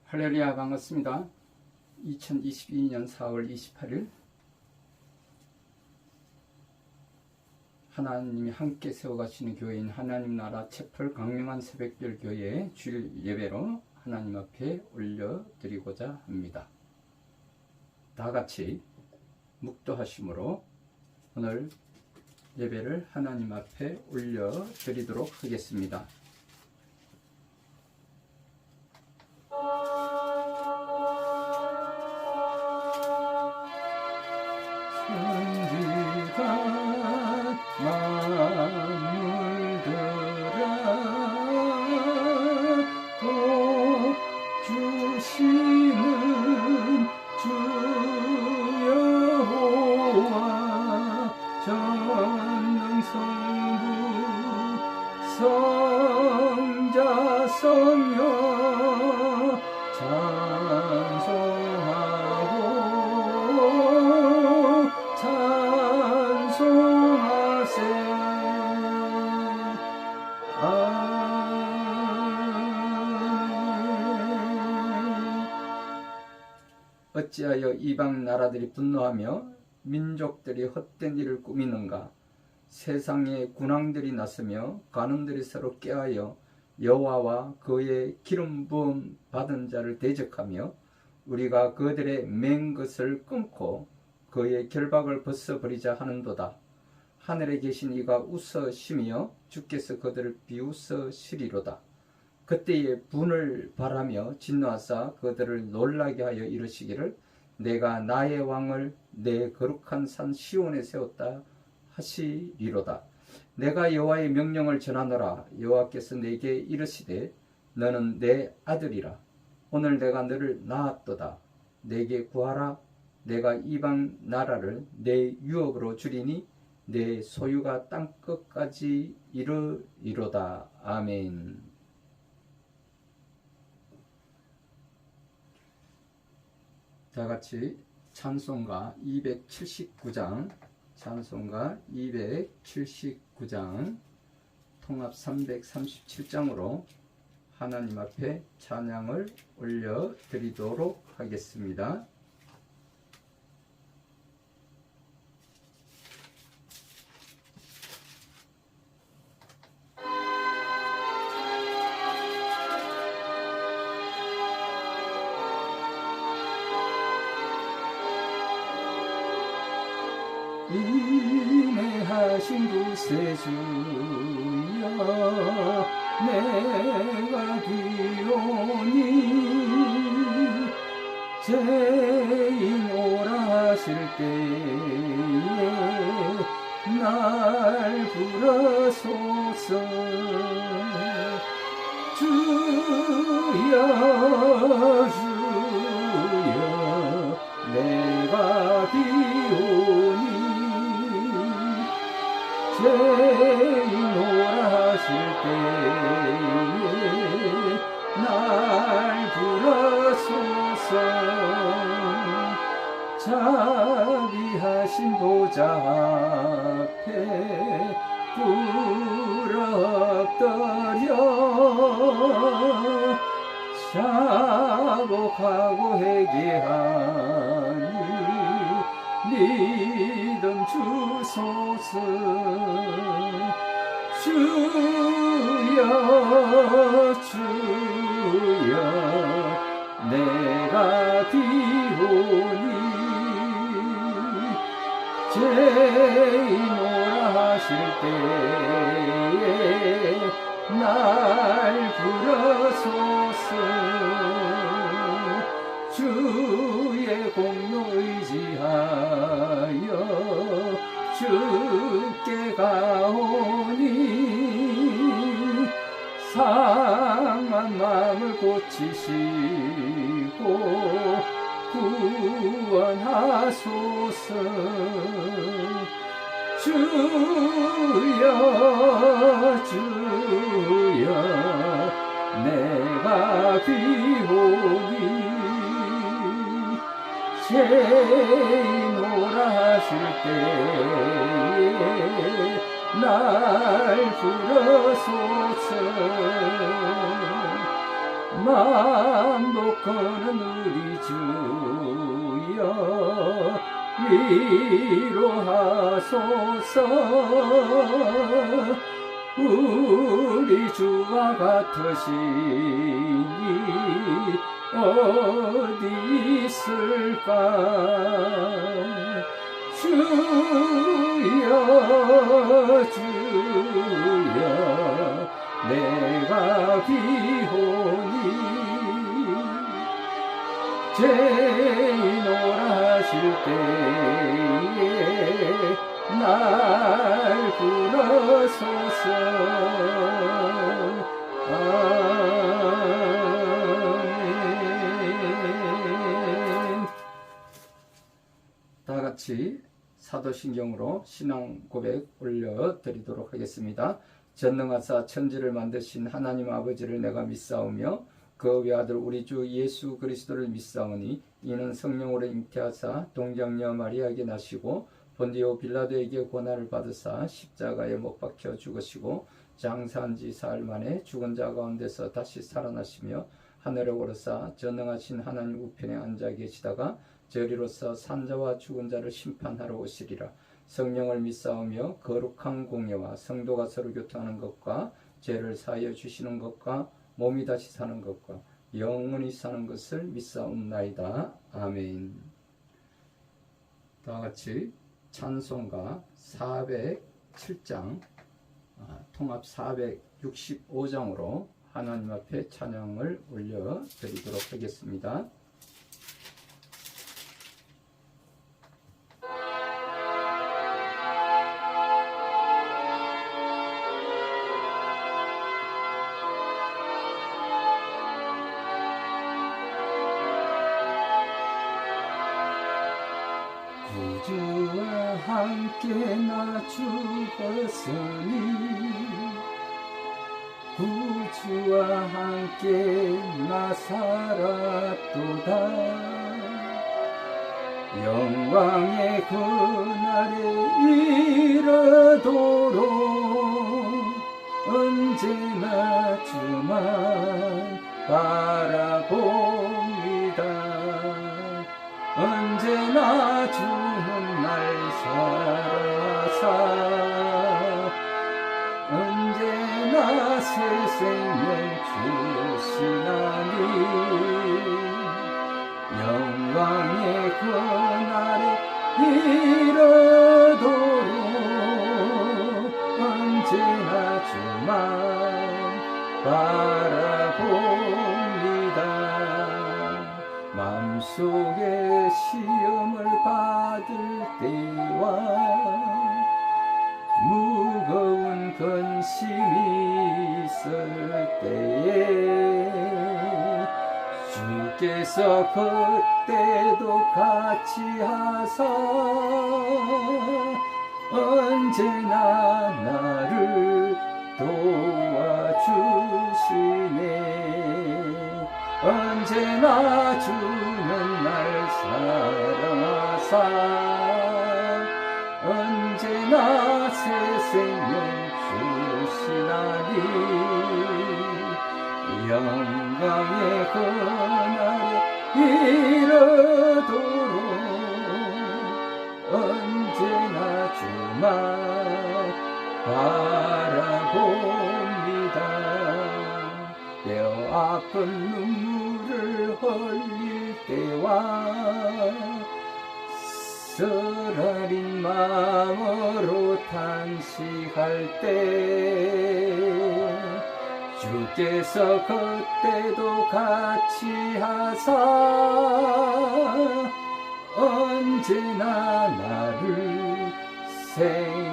할렐루야, 반갑습니다. 2022년 4월 28일 하나님이 함께 세워가시는 교회인 하나님 나라 채플 강명한 새벽별 교회의 주일 예배로 하나님 앞에 올려드리고자 합니다. 다 같이 묵도하심으로 오늘 예배를 하나님 앞에 올려드리도록 하겠습니다. 성자 성녀 찬송하고 찬송하세. 어찌하여 이방 나라들이 분노하며 민족들이 헛된 일을 꾸미는가? 세상에 군왕들이 나서며 관원들이 서로 꾀하여 여호와와 그의 기름 부음 받은 자를 대적하며 우리가 그들의 맹 것을 끊고 그의 결박을 벗어버리자 하는도다. 하늘에 계신 이가 웃으시며 주께서 그들을 비웃으시리로다. 그때에 분을 바라며 진노하사 그들을 놀라게 하여 이르시기를 내가 나의 왕을 내 거룩한 산 시온에 세웠다 하시리로다. 내가 여호와의 명령을 전하노라. 여호와께서 내게 이르시되 너는 내 아들이라. 오늘 내가 너를 낳았도다. 내게 구하라. 내가 이방 나라를 내 유업으로 주리니 내 소유가 땅끝까지 이르리로다. 아멘. 다같이 찬송가 279장 찬송가 279장 통합 337장으로 하나님 앞에 찬양을 올려드리도록 하겠습니다. 인내하신 구세주여 내가 귀오니 죄인 오라 하실 때에 날 부르소서. 주여 주여 내가 귀오니 죄인 오라 하실 때에 날 부르소서. 자비하신 보좌 앞에 부릅떠려 자복하고 회개하니 믿음 주소서. 주여 주여 내가 비오니 죄인 오라 하실 때에 날 부르소서. 주의 공로 의지하여 주께 가오니 상한 마음을 고치시고 구원하소서. 주여 주여 내가 비오니 죄인 오라 하실 때에 날 부르소서. 만복하는 우리 주여 위로하소서. 우리 주와 같으시니 어디 있을까. 주여 주여 내가 비오니 죄인오라 하실 때에 날 불러소서. 아멘. 다같이 사도신경으로 신앙 고백 올려드리도록 하겠습니다. 전능하사 천지를 만드신 하나님 아버지를 내가 믿사오며 그 외아들 우리 주 예수 그리스도를 믿사오니 이는 성령으로 잉태하사 동정녀 마리아에게 나시고 본디오 빌라도에게 고난을 받으사 십자가에 못 박혀 죽으시고 장사한 지 사흘 만에 죽은 자 가운데서 다시 살아나시며 하늘에 오르사 전능하신 하나님 우편에 앉아 계시다가 저리로서 산자와 죽은 자를 심판하러 오시리라. 성령을 믿사오며 거룩한 공예와 성도가 서로 교통하는 것과 죄를 사하여 주시는 것과 몸이 다시 사는 것과 영원히 사는 것을 믿사옵나이다. 아멘. 다같이 찬송가 407장 통합 465장으로 하나님 앞에 찬양을 올려드리도록 하겠습니다. 구주와 함께 나 죽었으니 구주와 함께 나 살았도다. 영광의 그날에 이르도록 언제나 주만 바라봅니다. 언제나 주는 날 사랑하사 언제나 새 생명 주시나니 영광의 그날에 이르도록 언제나 주만 바라봅니다. 마음속에 시험을 받을 때와 무거운 근심이 있을 때에 주께서 그때도 같이 하사 언제나 나를 도와주시네. 언제나 주는 날 사랑하사 언제나 새 생명 주시나니 영광의 그날에 이르도록 언제나 주만 바라봅니다. 뼈 아픈 눈물을 흘릴 때와 쓰라린 마음으로 탄식할 때 주께서 그때도 같이 하사 언제나 나를 생각하시네.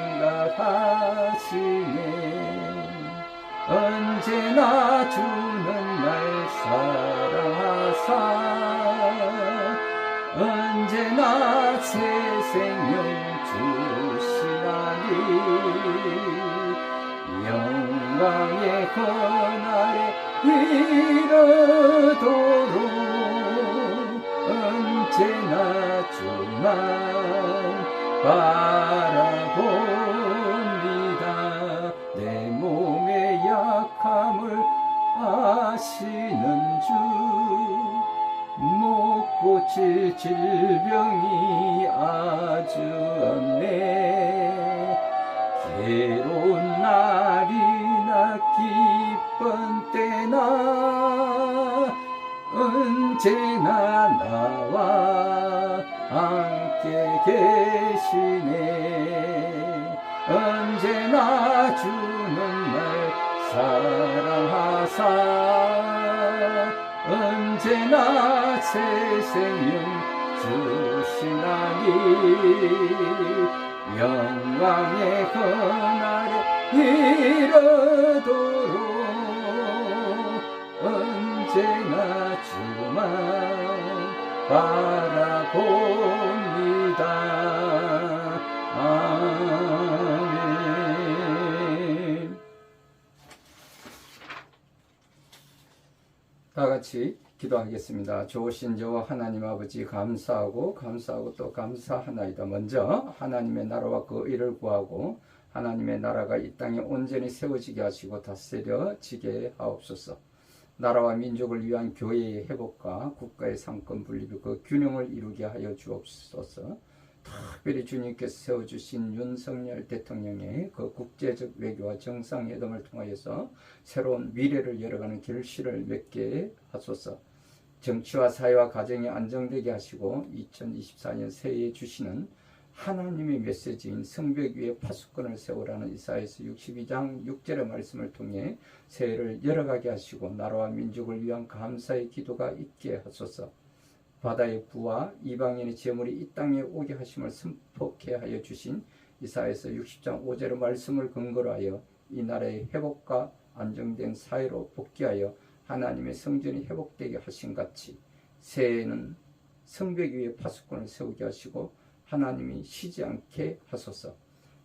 언제나 주는 날 사랑하사 언제나 새 생명 주시나니 영광의 그날에 이르도록 언제나 주만 바라봅니다. 내 몸의 약함을 하시는 주 못 고칠 질병이 아주 없네. 괴로운 날이나 기쁜 때나 언제나 나와 함께 계시네. 언제나 주는 날 사랑하사 언제나 새 생명 주시나니. 영광의 그날에 이르도록 언제나 주만 바라봅니다. 아멘. 다 같이 기도하겠습니다. 좋으신 저와 하나님 아버지 감사하고 또 감사하나이다. 먼저 하나님의 나라와 그 의를 구하고 하나님의 나라가 이 땅에 온전히 세워지게 하시고 다스려지게 하옵소서. 나라와 민족을 위한 교회의 회복과 국가의 상권 분립 그 균형을 이루게 하여 주옵소서. 특별히 주님께서 세워주신 윤석열 대통령의 그 국제적 외교와 정상회담을 통하여서 새로운 미래를 열어가는 결실을 맺게 하소서. 정치와 사회와 가정이 안정되게 하시고 2024년 새해에 주시는 하나님의 메시지인 성벽 위에 파수꾼을 세우라는 이사야서 62장 6절의 말씀을 통해 새해를 열어가게 하시고 나라와 민족을 위한 감사의 기도가 있게 하소서. 바다의 부와 이방인의 재물이 이 땅에 오게 하심을 선포케 하여 주신 이사야서 60장 5절의 말씀을 근거로 하여 이 나라의 회복과 안정된 사회로 복귀하여 하나님의 성전이 회복되게 하신 같이 새해에는 성벽 위에 파수꾼을 세우게 하시고 하나님이 쉬지 않게 하소서.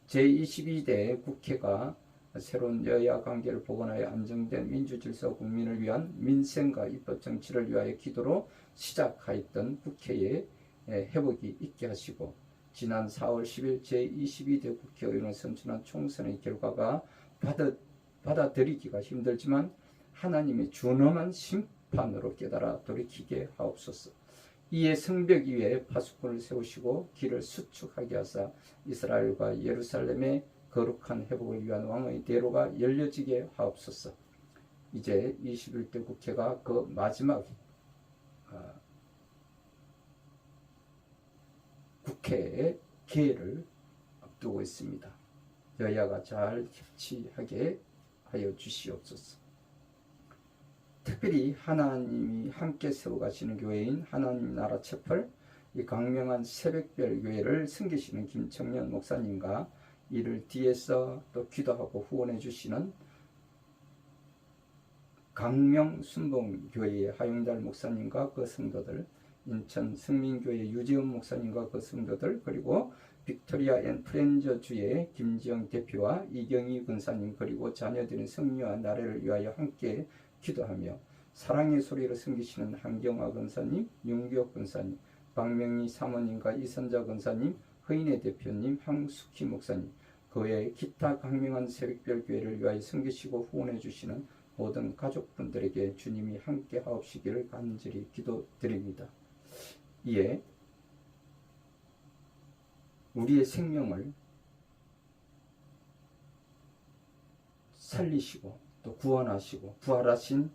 제22대 국회가 새로운 여야 관계를 복원하여 안정된 민주질서 국민을 위한 민생과 입법 정치를 위하여 기도로 시작하였던 국회의 회복이 있게 하시고 지난 4월 10일 제22대 국회의원을 선출한 총선의 결과가 받아들이기가 힘들지만 하나님의 준엄한 심판으로 깨달아 돌이키게 하옵소서. 이에 성벽 위에 파수꾼을 세우시고 길을 수축하게 하사 이스라엘과 예루살렘의 거룩한 회복을 위한 왕의 대로가 열려지게 하옵소서. 이제 21대 국회가 그 마지막 국회의 기회를 앞두고 있습니다. 여야가 잘 협치하게 하여 주시옵소서. 특별히 하나님이 함께 세워가시는 교회인 하나님 나라 채플 이 강명한 새벽별 교회를 섬기시는 김청년 목사님과 이를 뒤에서 또 기도하고 후원해 주시는 강명 순봉교회의 하용달 목사님과 그 성도들, 인천 승민교회 유재훈 목사님과 그 성도들, 그리고 빅토리아 앤 프렌저 주의 김지영 대표와 이경희 권사님, 그리고 자녀들의 승리와 나라를 위하여 함께 기도하며 사랑의 소리로 섬기시는 한경화 권사님, 윤기옥 권사님, 박명희 사모님과 이선자 권사님, 허인혜 대표님, 황숙희 목사님, 그 외에 기타 강명한 새벽별 교회를 위하여 섬기시고 후원해 주시는 모든 가족분들에게 주님이 함께 하옵시기를 간절히 기도드립니다. 이에 우리의 생명을 살리시고 또 구원하시고 부활하신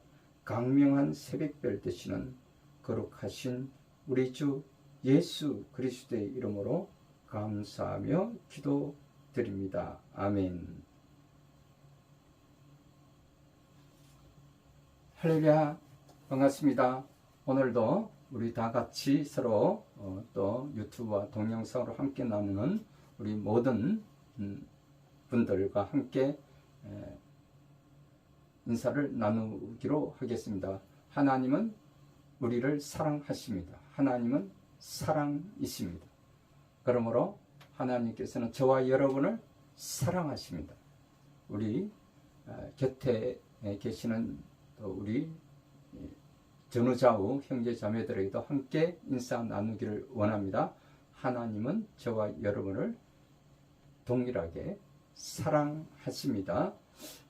강명한 새벽별 되시는 거룩하신 우리 주 예수 그리스도의 이름으로 감사하며 기도드립니다. 아멘. 할렐루야, 반갑습니다. 오늘도 우리 다 같이 서로 또 유튜브와 동영상으로 함께 나누는 우리 모든 분들과 함께 인사를 나누기로 하겠습니다. 하나님은 우리를 사랑하십니다. 하나님은 사랑이십니다. 그러므로 하나님께서는 저와 여러분을 사랑하십니다. 우리 곁에 계시는 또 우리 전우좌우 형제 자매들에게도 함께 인사 나누기를 원합니다. 하나님은 저와 여러분을 동일하게 사랑하십니다.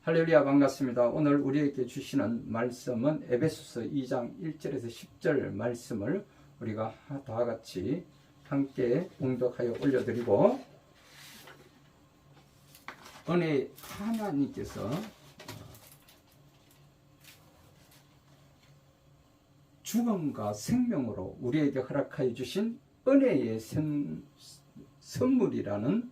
할렐루야, 반갑습니다. 오늘 우리에게 주시는 말씀은 에베소서 2장 1절에서 10절 말씀을 우리가 다 같이 함께 봉독하여 올려드리고, 은혜 하나님께서 죽음과 생명으로 우리에게 허락하여 주신 은혜의 선물이라는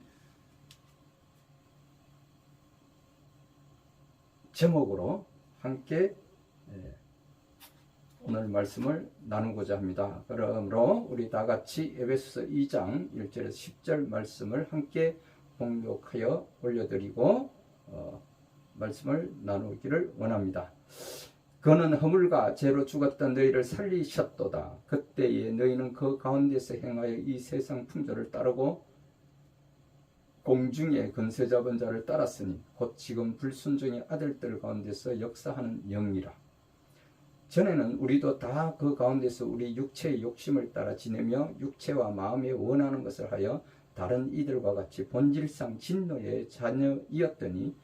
제목으로 함께 오늘 말씀을 나누고자 합니다. 그러므로 우리 다 같이 에베소서 2장 1절에서 10절 말씀을 함께 봉독하여 올려드리고 말씀을 나누기를 원합니다. 그는 허물과 죄로 죽었던 너희를 살리셨도다. 그때에 너희는 그 가운데서 행하여 이 세상 풍조를 따르고 공중의 권세 잡은 자를 따랐으니 곧 지금 불순종의 아들들 가운데서 역사하는 영이라. 전에는 우리도 다 그 가운데서 우리 육체의 욕심을 따라 지내며 육체와 마음에 원하는 것을 하여 다른 이들과 같이 본질상 진노의 자녀이었더니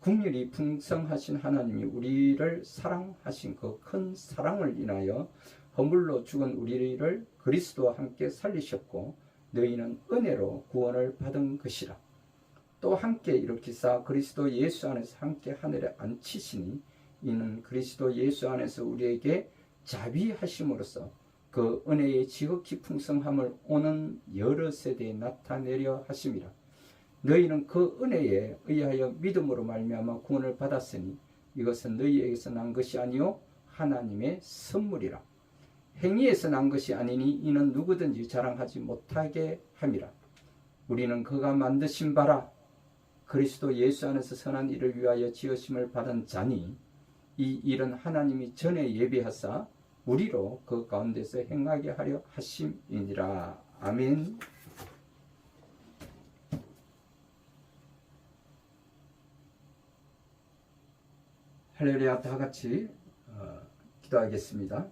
긍휼이 풍성하신 하나님이 우리를 사랑하신 그 큰 사랑을 인하여 허물로 죽은 우리를 그리스도와 함께 살리셨고 너희는 은혜로 구원을 받은 것이라. 또 함께 일으키사 그리스도 예수 안에서 함께 하늘에 앉히시니 이는 그리스도 예수 안에서 우리에게 자비하심으로써 그 은혜의 지극히 풍성함을 오는 여러 세대에 나타내려 하심이라. 너희는 그 은혜에 의하여 믿음으로 말미암아 구원을 받았으니 이것은 너희에게서 난 것이 아니요 하나님의 선물이라. 행위에서 난 것이 아니니 이는 누구든지 자랑하지 못하게 함이라. 우리는 그가 만드신 바라 그리스도 예수 안에서 선한 일을 위하여 지으심을 받은 자니 이 일은 하나님이 전에 예비하사 우리로 그 가운데서 행하게 하려 하심이니라. 아멘. 할렐루야, 다 같이 기도하겠습니다.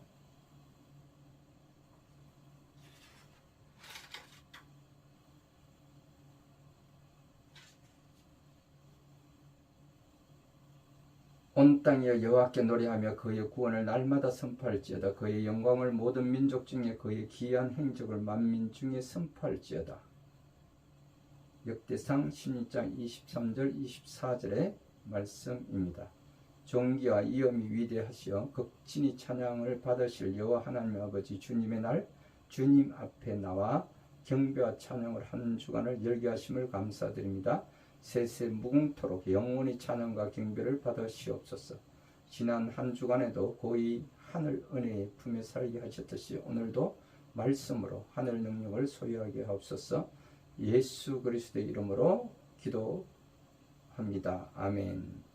온 땅에 여호와께 노래하며 그의 구원을 날마다 선포할지어다. 그의 영광을 모든 민족 중에 그의 기이한 행적을 만민 중에 선포할지어다. 역대상 16장 23절 24절의 말씀입니다. 존귀와 위엄이 위대하시어 극진히 찬양을 받으실 여호와 하나님 아버지 주님의 날 주님 앞에 나와 경배와 찬양을 한 주간을 열게 하심을 감사드립니다. 세세 무궁토록 영원히 찬양과 경배를 받으시옵소서. 지난 한 주간에도 고이 하늘 은혜의 품에 살게 하셨듯이 오늘도 말씀으로 하늘 능력을 소유하게 하옵소서. 예수 그리스도의 이름으로 기도합니다. 아멘.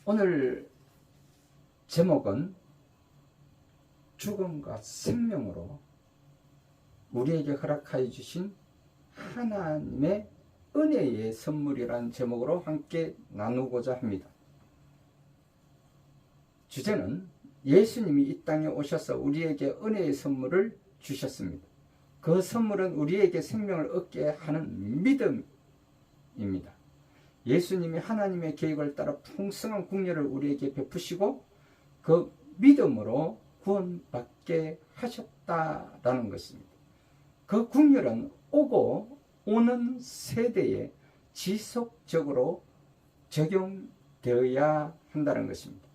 오늘 제목은 죽음과 생명으로 우리에게 허락하여 주신 하나님의 은혜의 선물이라는 제목으로 함께 나누고자 합니다. 주제는 예수님이 이 땅에 오셔서 우리에게 은혜의 선물을 주셨습니다. 그 선물은 우리에게 생명을 얻게 하는 믿음입니다. 예수님이 하나님의 계획을 따라 풍성한 긍휼을 우리에게 베푸시고 그 믿음으로 구원받게 하셨다라는 것입니다. 그 긍휼은 오고 오는 세대에 지속적으로 적용되어야 한다는 것입니다.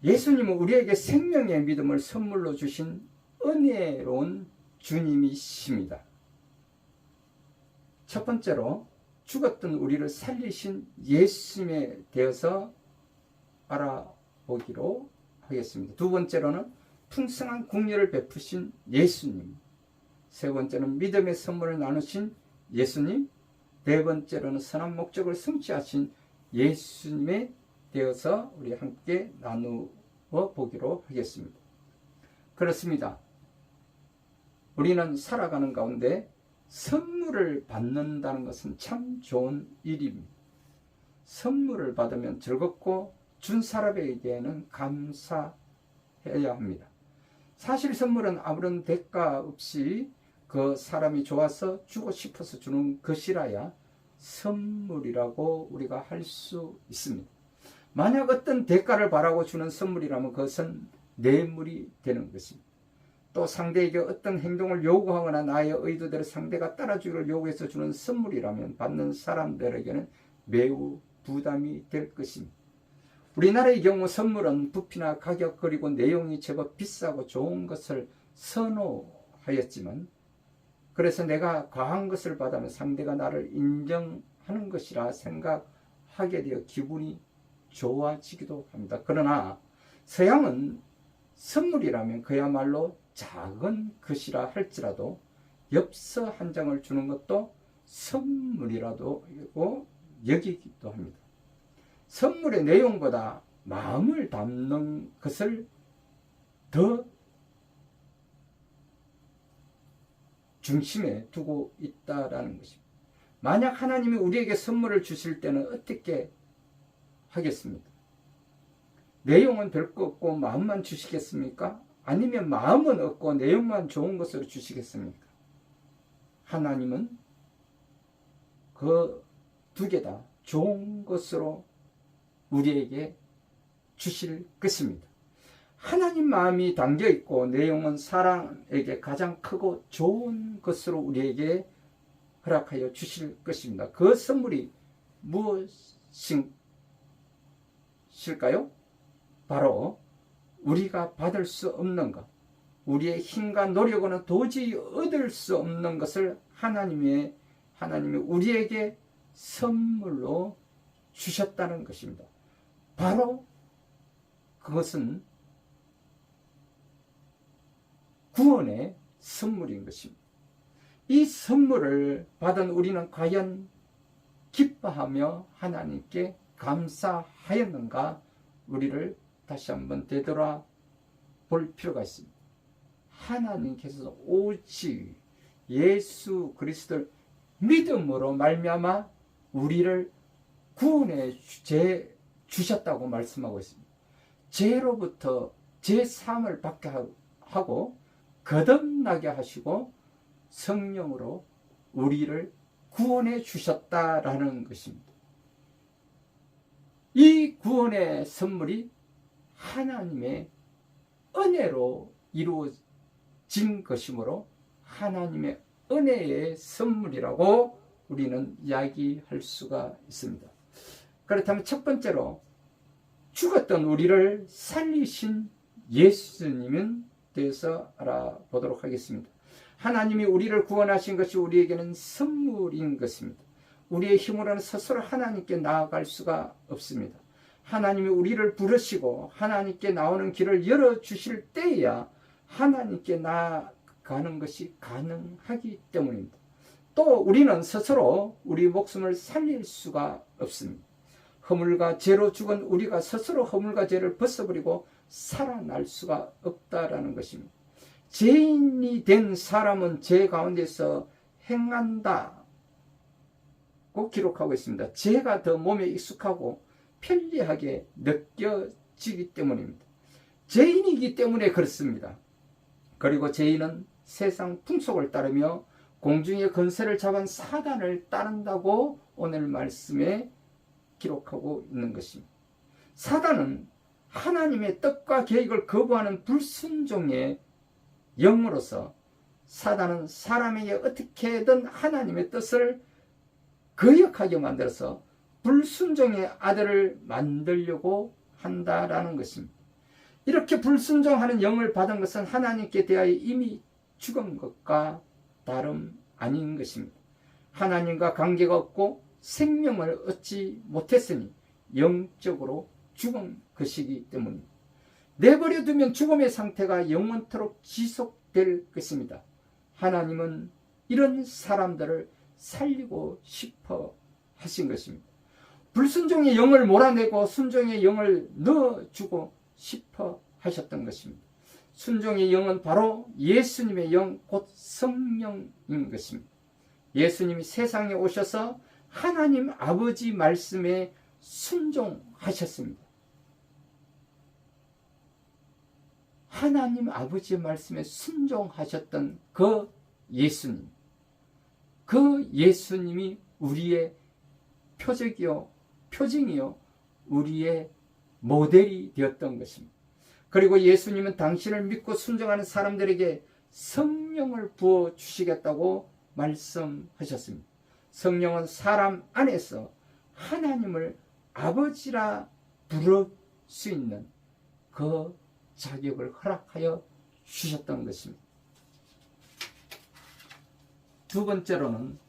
예수님은 우리에게 생명의 믿음을 선물로 주신 은혜로운 주님이십니다. 첫 번째로 죽었던 우리를 살리신 예수님에 대해서 알아보기로 하겠습니다. 두 번째로는 풍성한 긍휼을 베푸신 예수님, 세 번째는 믿음의 선물을 나누신 예수님, 네 번째로는 선한 목적을 성취하신 예수님에 대해서 우리 함께 나누어 보기로 하겠습니다. 그렇습니다. 우리는 살아가는 가운데 선물을 받는다는 것은 참 좋은 일입니다. 선물을 받으면 즐겁고 준 사람에게는 감사해야 합니다. 사실 선물은 아무런 대가 없이 그 사람이 좋아서 주고 싶어서 주는 것이라야 선물이라고 우리가 할 수 있습니다. 만약 어떤 대가를 바라고 주는 선물이라면 그것은 뇌물이 되는 것입니다. 또 상대에게 어떤 행동을 요구하거나 나의 의도대로 상대가 따라주기를 요구해서 주는 선물이라면 받는 사람들에게는 매우 부담이 될 것입니다. 우리나라의 경우 선물은 부피나 가격 그리고 내용이 제법 비싸고 좋은 것을 선호하였지만, 그래서 내가 과한 것을 받으면 상대가 나를 인정하는 것이라 생각하게 되어 기분이 좋아지기도 합니다. 그러나 서양은 선물이라면 그야말로 작은 것이라 할지라도 엽서 한 장을 주는 것도 선물이라도 여기기도 합니다. 선물의 내용보다 마음을 담는 것을 더 중심에 두고 있다라는 것입니다. 만약 하나님이 우리에게 선물을 주실 때는 어떻게 하겠습니까? 내용은 별거 없고 마음만 주시겠습니까? 아니면 마음은 없고 내용만 좋은 것으로 주시겠습니까? 하나님은 그 두 개 다 좋은 것으로 우리에게 주실 것입니다. 하나님 마음이 담겨 있고 내용은 사람에게 가장 크고 좋은 것으로 우리에게 허락하여 주실 것입니다. 그 선물이 무엇일까요? 바로 우리가 받을 수 없는 것, 우리의 힘과 노력으로는 도저히 얻을 수 없는 것을 하나님이 우리에게 선물로 주셨다는 것입니다. 바로 그것은 구원의 선물인 것입니다. 이 선물을 받은 우리는 과연 기뻐하며 하나님께 감사하였는가, 우리를 다시 한번 되돌아 볼 필요가 있습니다. 하나님께서 오직 예수 그리스도를 믿음으로 말미암아 우리를 구원해 주셨다고 말씀하고 있습니다. 죄로부터 제3을 받게 하고 거듭나게 하시고 성령으로 우리를 구원해 주셨다라는 것입니다. 이 구원의 선물이 하나님의 은혜로 이루어진 것이므로 하나님의 은혜의 선물이라고 우리는 이야기할 수가 있습니다. 그렇다면 첫 번째로 죽었던 우리를 살리신 예수님은 대해서 알아보도록 하겠습니다. 하나님이 우리를 구원하신 것이 우리에게는 선물인 것입니다. 우리의 힘으로는 스스로 하나님께 나아갈 수가 없습니다. 하나님이 우리를 부르시고 하나님께 나오는 길을 열어주실 때에야 하나님께 나아가는 것이 가능하기 때문입니다. 또 우리는 스스로 우리 목숨을 살릴 수가 없습니다. 허물과 죄로 죽은 우리가 스스로 허물과 죄를 벗어버리고 살아날 수가 없다라는 것입니다. 죄인이 된 사람은 죄 가운데서 행한다고 기록하고 있습니다. 죄가 더 몸에 익숙하고 편리하게 느껴지기 때문입니다. 죄인이기 때문에 그렇습니다. 그리고 죄인은 세상 풍속을 따르며 공중의 권세를 잡은 사단을 따른다고 오늘 말씀에 기록하고 있는 것입니다. 사단은 하나님의 뜻과 계획을 거부하는 불순종의 영으로서 사단은 사람에게 어떻게든 하나님의 뜻을 거역하게 만들어서 불순종의 아들을 만들려고 한다라는 것입니다. 이렇게 불순종하는 영을 받은 것은 하나님께 대하여 이미 죽은 것과 다름 아닌 것입니다. 하나님과 관계가 없고 생명을 얻지 못했으니 영적으로 죽은 것이기 때문입니다. 내버려 두면 죽음의 상태가 영원토록 지속될 것입니다. 하나님은 이런 사람들을 살리고 싶어 하신 것입니다. 불순종의 영을 몰아내고 순종의 영을 넣어주고 싶어 하셨던 것입니다. 순종의 영은 바로 예수님의 영, 곧 성령인 것입니다. 예수님이 세상에 오셔서 하나님 아버지 말씀에 순종하셨습니다. 하나님 아버지의 말씀에 순종하셨던 그 예수님, 그 예수님이 우리의 표적이요, 표징이요, 우리의 모델이 되었던 것입니다. 그리고 예수님은 당신을 믿고 순종하는 사람들에게 성령을 부어 주시겠다고 말씀하셨습니다. 성령은 사람 안에서 하나님을 아버지라 부를 수 있는 그 자격을 허락하여 주셨던 것입니다. 두 번째로는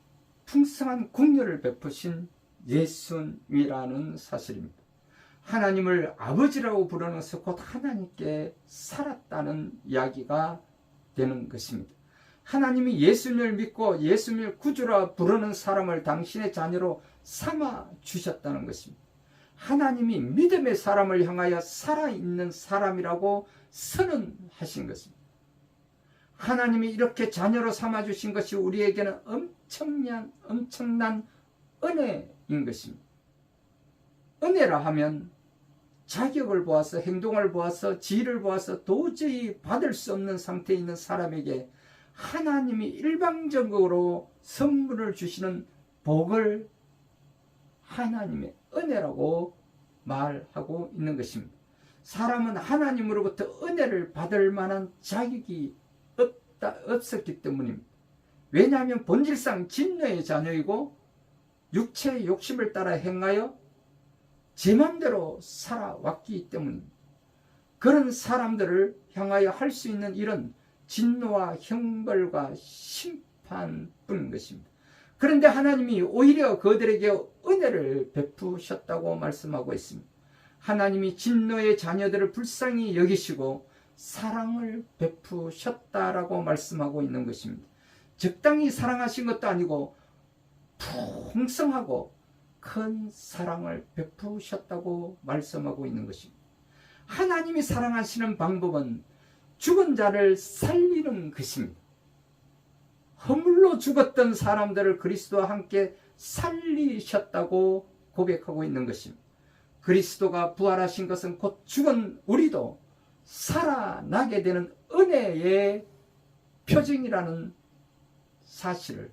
풍성한 긍휼을 베푸신 예수님이라는 사실입니다. 하나님을 아버지라고 부르는 것은 곧 하나님께 살았다는 이야기가 되는 것입니다. 하나님이 예수님을 믿고 예수님을 구주라 부르는 사람을 당신의 자녀로 삼아 주셨다는 것입니다. 하나님이 믿음의 사람을 향하여 살아있는 사람이라고 선언하신 것입니다. 하나님이 이렇게 자녀로 삼아 주신 것이 우리에게는 엄청난 은혜인 것입니다. 은혜라 하면 자격을 보아서, 행동을 보아서, 지위를 보아서 도저히 받을 수 없는 상태에 있는 사람에게 하나님이 일방적으로 선물을 주시는 복을 하나님의 은혜라고 말하고 있는 것입니다. 사람은 하나님으로부터 은혜를 받을 만한 자격이 없었기 때문입니다. 왜냐하면 본질상 진노의 자녀이고 육체의 욕심을 따라 행하여 제 맘대로 살아왔기 때문입니다. 그런 사람들을 향하여 할 수 있는 일은 진노와 형벌과 심판뿐인 것입니다. 그런데 하나님이 오히려 그들에게 은혜를 베푸셨다고 말씀하고 있습니다. 하나님이 진노의 자녀들을 불쌍히 여기시고 사랑을 베푸셨다라고 말씀하고 있는 것입니다. 적당히 사랑하신 것도 아니고 풍성하고 큰 사랑을 베푸셨다고 말씀하고 있는 것입니다. 하나님이 사랑하시는 방법은 죽은 자를 살리는 것입니다. 허물로 죽었던 사람들을 그리스도와 함께 살리셨다고 고백하고 있는 것입니다. 그리스도가 부활하신 것은 곧 죽은 우리도 살아나게 되는 은혜의 표징이라는 사실을,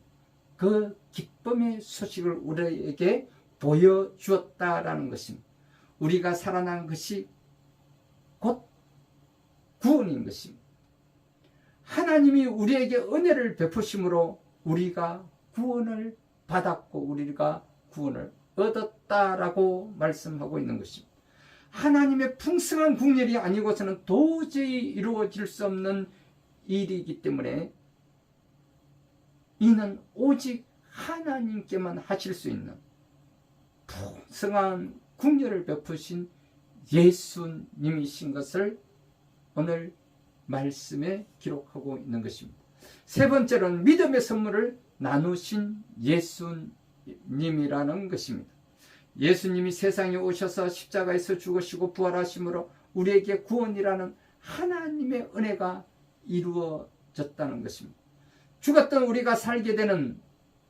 그 기쁨의 소식을 우리에게 보여주었다라는 것입니다. 우리가 살아난 것이 곧 구원인 것입니다. 하나님이 우리에게 은혜를 베푸심으로 우리가 구원을 받았고 우리가 구원을 얻었다라고 말씀하고 있는 것입니다. 하나님의 풍성한 긍휼이 아니고서는 도저히 이루어질 수 없는 일이기 때문에 이는 오직 하나님께만 하실 수 있는 풍성한 긍휼을 베푸신 예수님이신 것을 오늘 말씀에 기록하고 있는 것입니다. 세 번째로는 믿음의 선물을 나누신 예수님이라는 것입니다. 예수님이 세상에 오셔서 십자가에서 죽으시고 부활하심으로 우리에게 구원이라는 하나님의 은혜가 이루어졌다는 것입니다. 죽었던 우리가 살게 되는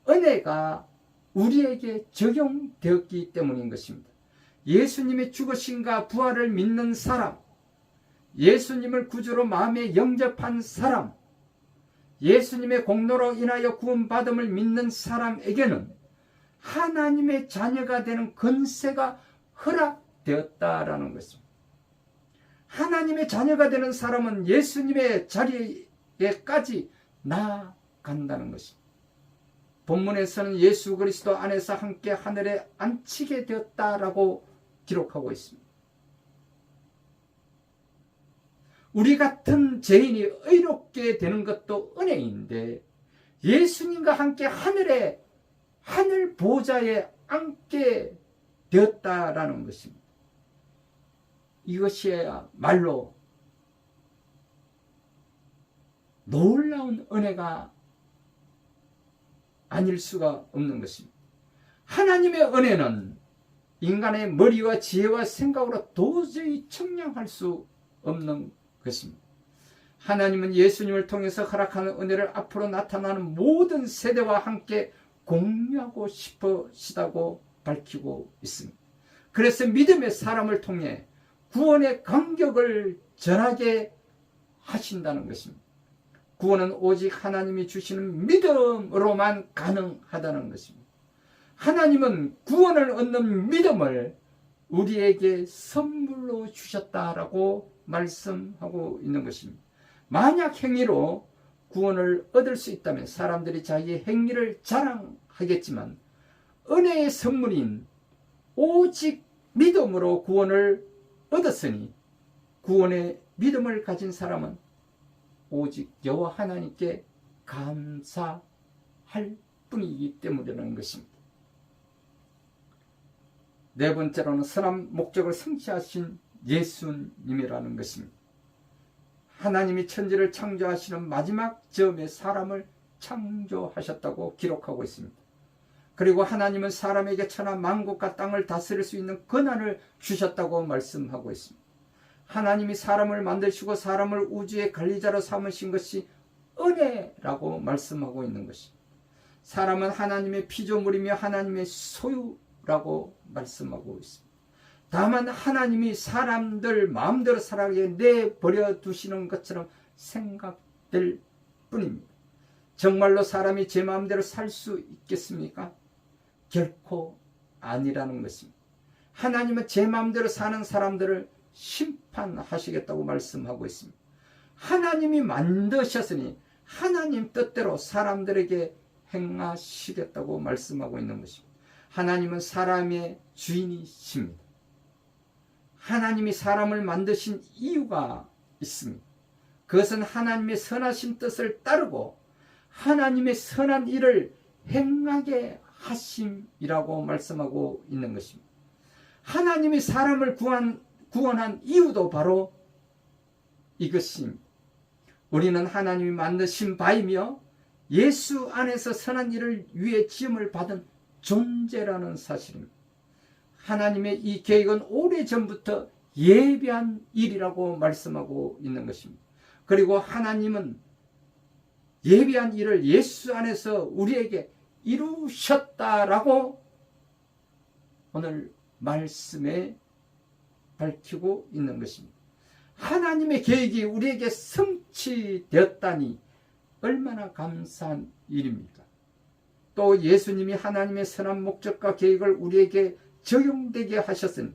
은혜가 우리에게 적용되었기 때문인 것입니다. 예수님의 죽으심과 부활을 믿는 사람, 예수님을 구주로 마음에 영접한 사람, 예수님의 공로로 인하여 구원받음을 믿는 사람에게는 하나님의 자녀가 되는 권세가 허락되었다라는 것입니다. 하나님의 자녀가 되는 사람은 예수님의 자리에까지 나아간다는 것입니다. 본문에서는 예수 그리스도 안에서 함께 하늘에 앉히게 되었다라고 기록하고 있습니다. 우리 같은 죄인이 의롭게 되는 것도 은혜인데 예수님과 함께 하늘 보좌에 앉게 되었다라는 것입니다. 이것이야말로 놀라운 은혜가 아닐 수가 없는 것입니다. 하나님의 은혜는 인간의 머리와 지혜와 생각으로 도저히 측량할 수 없는 것입니다. 하나님은 예수님을 통해서 허락하는 은혜를 앞으로 나타나는 모든 세대와 함께 공유하고 싶으시다고 밝히고 있습니다. 그래서 믿음의 사람을 통해 구원의 감격을 전하게 하신다는 것입니다. 구원은 오직 하나님이 주시는 믿음으로만 가능하다는 것입니다. 하나님은 구원을 얻는 믿음을 우리에게 선물로 주셨다라고 말씀하고 있는 것입니다. 만약 행위로 구원을 얻을 수 있다면 사람들이 자기의 행위를 자랑하겠지만 은혜의 선물인 오직 믿음으로 구원을 얻었으니 구원의 믿음을 가진 사람은 오직 여호와 하나님께 감사할 뿐이기 때문이라는 것입니다. 네 번째로는 선한 목적을 성취하신 예수님이라는 것입니다. 하나님이 천지를 창조하시는 마지막 즈음에 사람을 창조하셨다고 기록하고 있습니다. 그리고 하나님은 사람에게 천하 만국과 땅을 다스릴 수 있는 권한을 주셨다고 말씀하고 있습니다. 하나님이 사람을 만드시고 사람을 우주의 관리자로 삼으신 것이 은혜라고 말씀하고 있는 것입니다. 사람은 하나님의 피조물이며 하나님의 소유라고 말씀하고 있습니다. 다만 하나님이 사람들 마음대로 살아가게 내버려 두시는 것처럼 생각될 뿐입니다. 정말로 사람이 제 마음대로 살 수 있겠습니까? 결코 아니라는 것입니다. 하나님은 제 마음대로 사는 사람들을 심판하시겠다고 말씀하고 있습니다. 하나님이 만드셨으니 하나님 뜻대로 사람들에게 행하시겠다고 말씀하고 있는 것입니다. 하나님은 사람의 주인이십니다. 하나님이 사람을 만드신 이유가 있습니다. 그것은 하나님의 선하신 뜻을 따르고 하나님의 선한 일을 행하게 하심이라고 말씀하고 있는 것입니다. 하나님이 사람을 구원한 이유도 바로 이것입니다. 우리는 하나님이 만드신 바이며 예수 안에서 선한 일을 위해 지음을 받은 존재라는 사실입니다. 하나님의 이 계획은 오래전부터 예비한 일이라고 말씀하고 있는 것입니다. 그리고 하나님은 예비한 일을 예수 안에서 우리에게 이루셨다라고 오늘 말씀에 밝히고 있는 것입니다. 하나님의 계획이 우리에게 성취되었다니 얼마나 감사한 일입니까? 또 예수님이 하나님의 선한 목적과 계획을 우리에게 적용되게 하셨으니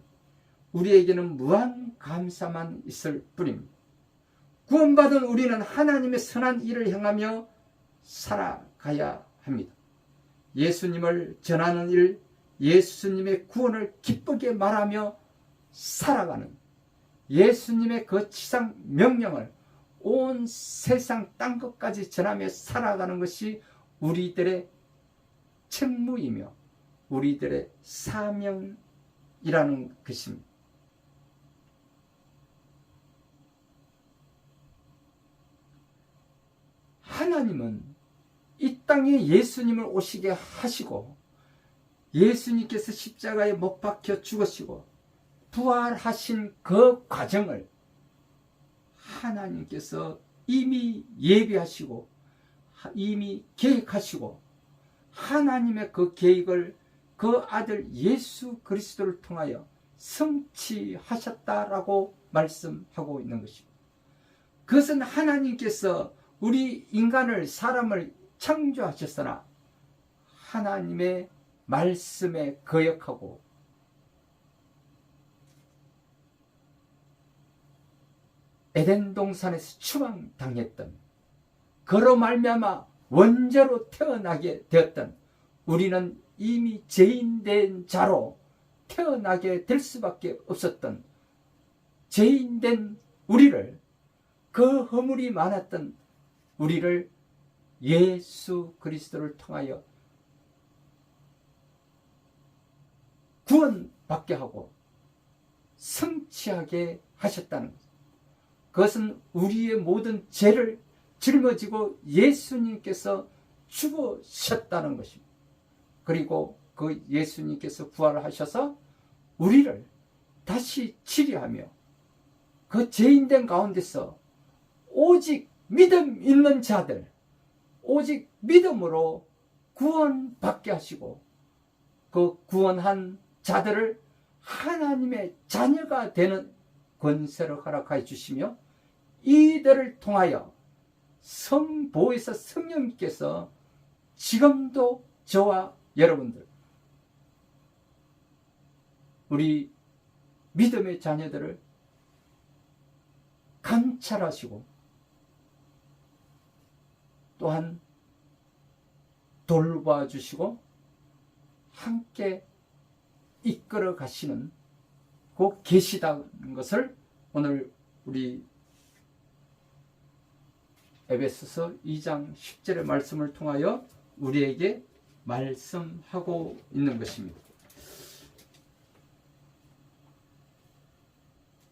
우리에게는 무한 감사만 있을 뿐입니다. 구원받은 우리는 하나님의 선한 일을 행하며 살아가야 합니다. 예수님을 전하는 일, 예수님의 구원을 기쁘게 말하며 살아가는 예수님의 그 지상 명령을 온 세상 땅 끝까지 전하며 살아가는 것이 우리들의 책무이며 우리들의 사명이라는 것입니다. 하나님은 이 땅에 예수님을 오시게 하시고 예수님께서 십자가에 못 박혀 죽으시고 부활하신 그 과정을 하나님께서 이미 예비하시고 이미 계획하시고 하나님의 그 계획을 그 아들 예수 그리스도를 통하여 성취하셨다라고 말씀하고 있는 것입니다. 그것은 하나님께서 우리 인간을 사람을 창조하셨으나 하나님의 말씀에 거역하고 에덴 동산에서 추방당했던 그로 말미암아 원죄로 태어나게 되었던 우리는 이미 죄인된 자로 태어나게 될 수밖에 없었던 죄인된 우리를 그 허물이 많았던 우리를 예수 그리스도를 통하여 구원받게 하고 성취하게 하셨다는 것. 그것은 우리의 모든 죄를 짊어지고 예수님께서 죽으셨다는 것입니다. 그리고 그 예수님께서 부활하셔서 우리를 다시 치료하며 그 죄인된 가운데서 오직 믿음 있는 자들, 오직 믿음으로 구원받게 하시고 그 구원한 자들을 하나님의 자녀가 되는 권세를 허락하여 주시며 이들을 통하여 성보혜사 성령님께서 지금도 저와 여러분들, 우리 믿음의 자녀들을 감찰하시고 또한 돌봐주시고 함께 이끌어 가시는 그 계시다는 것을 오늘 우리 에베소서 2장 10절의 말씀을 통하여 우리에게 말씀하고 있는 것입니다.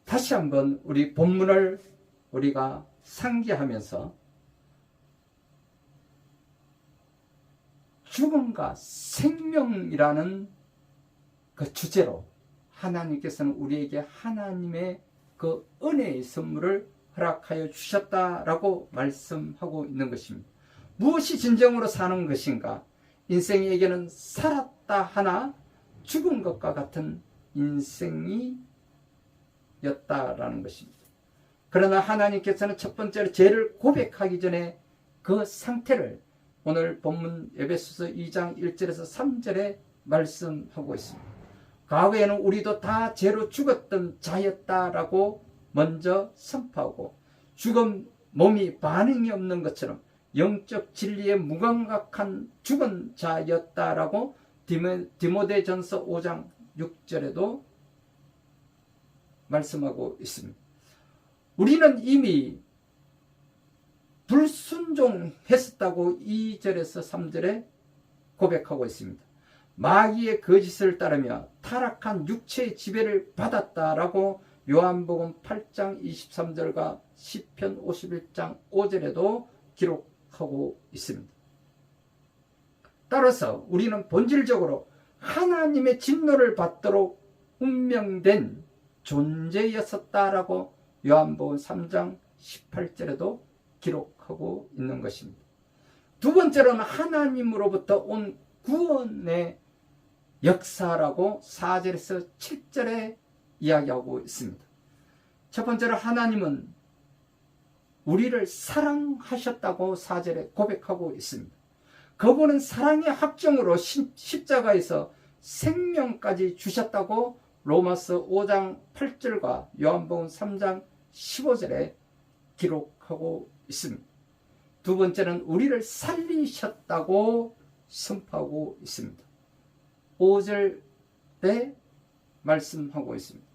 다시 한번 우리 본문을 우리가 상기하면서 죽음과 생명이라는 그 주제로 하나님께서는 우리에게 하나님의 그 은혜의 선물을 허락하여 주셨다라고 말씀하고 있는 것입니다. 무엇이 진정으로 사는 것인가? 인생에게는 살았다 하나 죽은 것과 같은 인생이었다라는 것입니다. 그러나 하나님께서는 첫 번째로 죄를 고백하기 전에 그 상태를 오늘 본문 에베소서 2장 1절에서 3절에 말씀하고 있습니다. 과거에는 우리도 다 죄로 죽었던 자였다라고 먼저 선포하고, 죽은 몸이 반응이 없는 것처럼 영적 진리에 무감각한 죽은 자였다라고 디모데전서 5장 6절에도 말씀하고 있습니다. 우리는 이미 불순종했었다고 2절에서 3절에 고백하고 있습니다. 마귀의 거짓을 따르며 타락한 육체의 지배를 받았다라고 요한복음 8장 23절과 시편 51장 5절에도 기록하고 있습니다. 따라서 우리는 본질적으로 하나님의 진노를 받도록 운명된 존재였었다라고 요한복음 3장 18절에도 기록하고 있는 것입니다. 두 번째로는 하나님으로부터 온 구원의 역사라고 4절에서 7절에 이야기하고 있습니다. 첫 번째로 하나님은 우리를 사랑하셨다고 4절에 고백하고 있습니다. 그분은 사랑의 확정으로 십자가에서 생명까지 주셨다고 로마서 5장 8절과 요한복음 3장 15절에 기록하고 있습니다. 두 번째는 우리를 살리셨다고 선포하고 있습니다. 5절에 말씀하고 있습니다.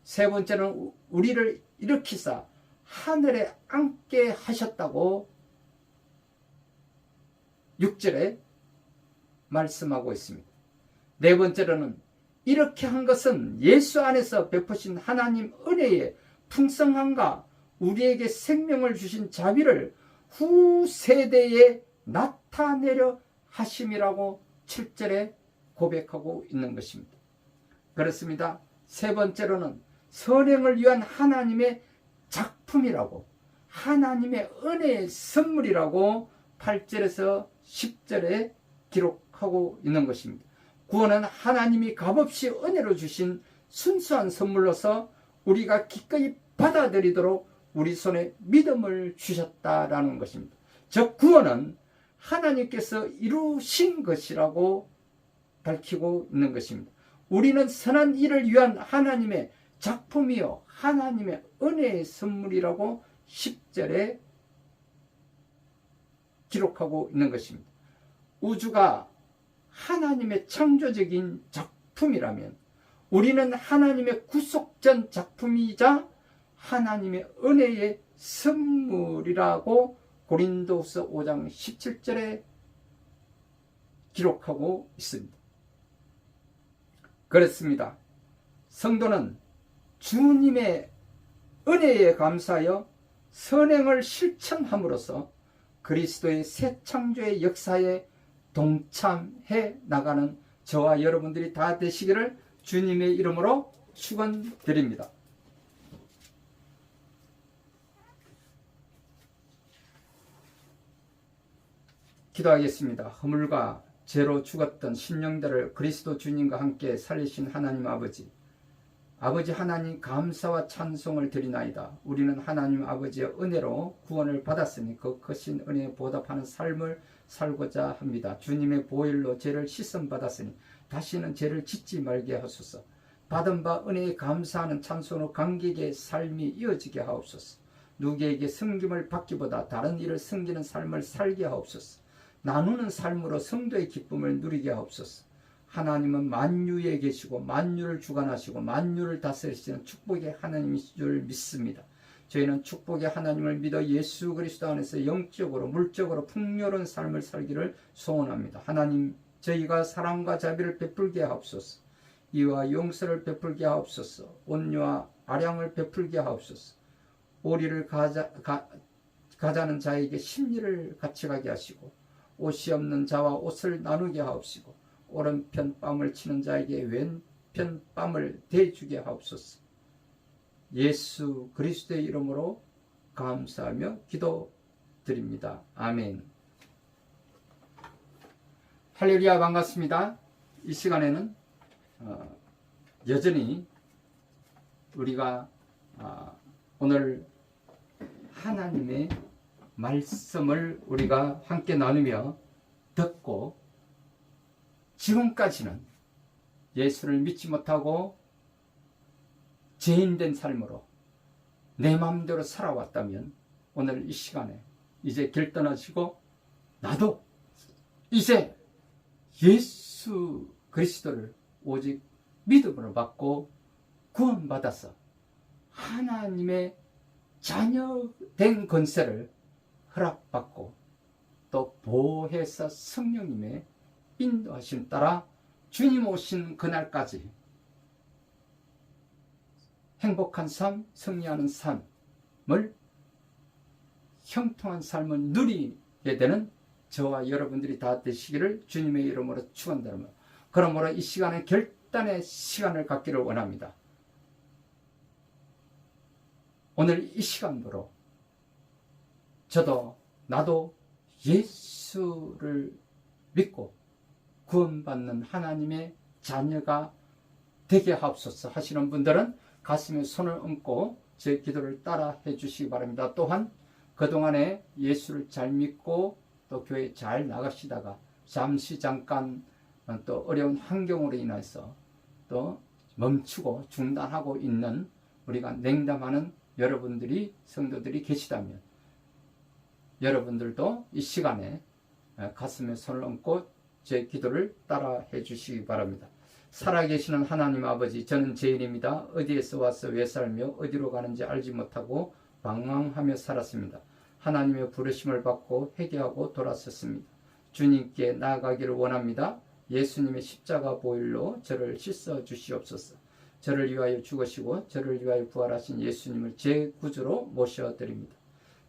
세 번째는 우리를 일으키사 하늘에 앉게 하셨다고 6절에 말씀하고 있습니다. 네 번째로는 이렇게 한 것은 예수 안에서 베푸신 하나님 은혜의 풍성함과 우리에게 생명을 주신 자비를 후세대에 나타내려 하심이라고 7절에 고백하고 있는 것입니다. 그렇습니다. 세 번째로는 선행을 위한 하나님의 작품이라고, 하나님의 은혜의 선물이라고 8절에서 10절에 기록하고 있는 것입니다. 구원은 하나님이 값없이 은혜로 주신 순수한 선물로서 우리가 기꺼이 받아들이도록 우리 손에 믿음을 주셨다라는 것입니다. 즉 구원은 하나님께서 이루신 것이라고 밝히고 있는 것입니다. 우리는 선한 일을 위한 하나님의 작품이요 하나님의 은혜의 선물이라고 10절에 기록하고 있는 것입니다. 우주가 하나님의 창조적인 작품이라면 우리는 하나님의 구속전 작품이자 하나님의 은혜의 선물이라고 고린도후서 5장 17절에 기록하고 있습니다. 그렇습니다. 성도는 주님의 은혜에 감사하여 선행을 실천함으로써 그리스도의 새 창조의 역사에 동참해 나가는 저와 여러분들이 다 되시기를 주님의 이름으로 축원드립니다. 기도하겠습니다. 허물과 죄로 죽었던 신령들을 그리스도 주님과 함께 살리신 하나님 아버지, 아버지 하나님 감사와 찬송을 드리나이다. 우리는 하나님 아버지의 은혜로 구원을 받았으니 그 크신 은혜에 보답하는 삶을 살고자 합니다. 주님의 보혈로 죄를 씻음받았으니 다시는 죄를 짓지 말게 하소서. 받은 바 은혜에 감사하는 찬송으로 감격의 삶이 이어지게 하옵소서. 누구에게 섬김을 받기보다 다른 이를 섬기는 삶을 살게 하옵소서. 나누는 삶으로 성도의 기쁨을 누리게 하옵소서. 하나님은 만유에 계시고 만유를 주관하시고 만유를 다스리시는 축복의 하나님인 줄 믿습니다. 저희는 축복의 하나님을 믿어 예수 그리스도 안에서 영적으로 물적으로 풍요로운 삶을 살기를 소원합니다. 하나님, 저희가 사랑과 자비를 베풀게 하옵소서. 이와 용서를 베풀게 하옵소서. 온유와 아량을 베풀게 하옵소서. 오리를 가자는 자에게 심리를 같이 가게 하시고 옷이 없는 자와 옷을 나누게 하옵시고 오른편 뺨을 치는 자에게 왼편 뺨을 대주게 하옵소서. 예수 그리스도의 이름으로 감사하며 기도드립니다. 아멘. 할렐루야, 반갑습니다. 이 시간에는 여전히 우리가 오늘 하나님의 말씀을 우리가 함께 나누며 듣고 지금까지는 예수를 믿지 못하고 죄인된 삶으로 내 마음대로 살아왔다면 오늘 이 시간에 이제 길 떠나시고 나도 이제 예수 그리스도를 오직 믿음으로 받고 구원받아서 하나님의 자녀된 권세를 허락받고 또 보혜사 성령님의 인도하심 따라 주님 오신 그날까지 행복한 삶, 승리하는 삶을 형통한 삶을 누리게 되는 저와 여러분들이 다 되시기를 주님의 이름으로 축원드립니다. 그러므로 이 시간에 결단의 시간을 갖기를 원합니다. 오늘 이 시간으로 저도 나도 예수를 믿고 구원받는 하나님의 자녀가 되게 하옵소서 하시는 분들은 가슴에 손을 얹고 제 기도를 따라 해주시기 바랍니다. 또한 그동안에 예수를 잘 믿고 또 교회 잘 나가시다가 잠시 잠깐 또 어려운 환경으로 인해서 또 멈추고 중단하고 있는 우리가 냉담하는 여러분들이 성도들이 계시다면 여러분들도 이 시간에 가슴에 손을 얹고 제 기도를 따라 해주시기 바랍니다. 살아계시는 하나님 아버지, 저는 죄인입니다. 어디에서 와서 왜 살며 어디로 가는지 알지 못하고 방황하며 살았습니다. 하나님의 부르심을 받고 회개하고 돌아섰습니다. 주님께 나아가기를 원합니다. 예수님의 십자가 보혈로 저를 씻어 주시옵소서. 저를 위하여 죽으시고 저를 위하여 부활하신 예수님을 제 구주로 모셔드립니다.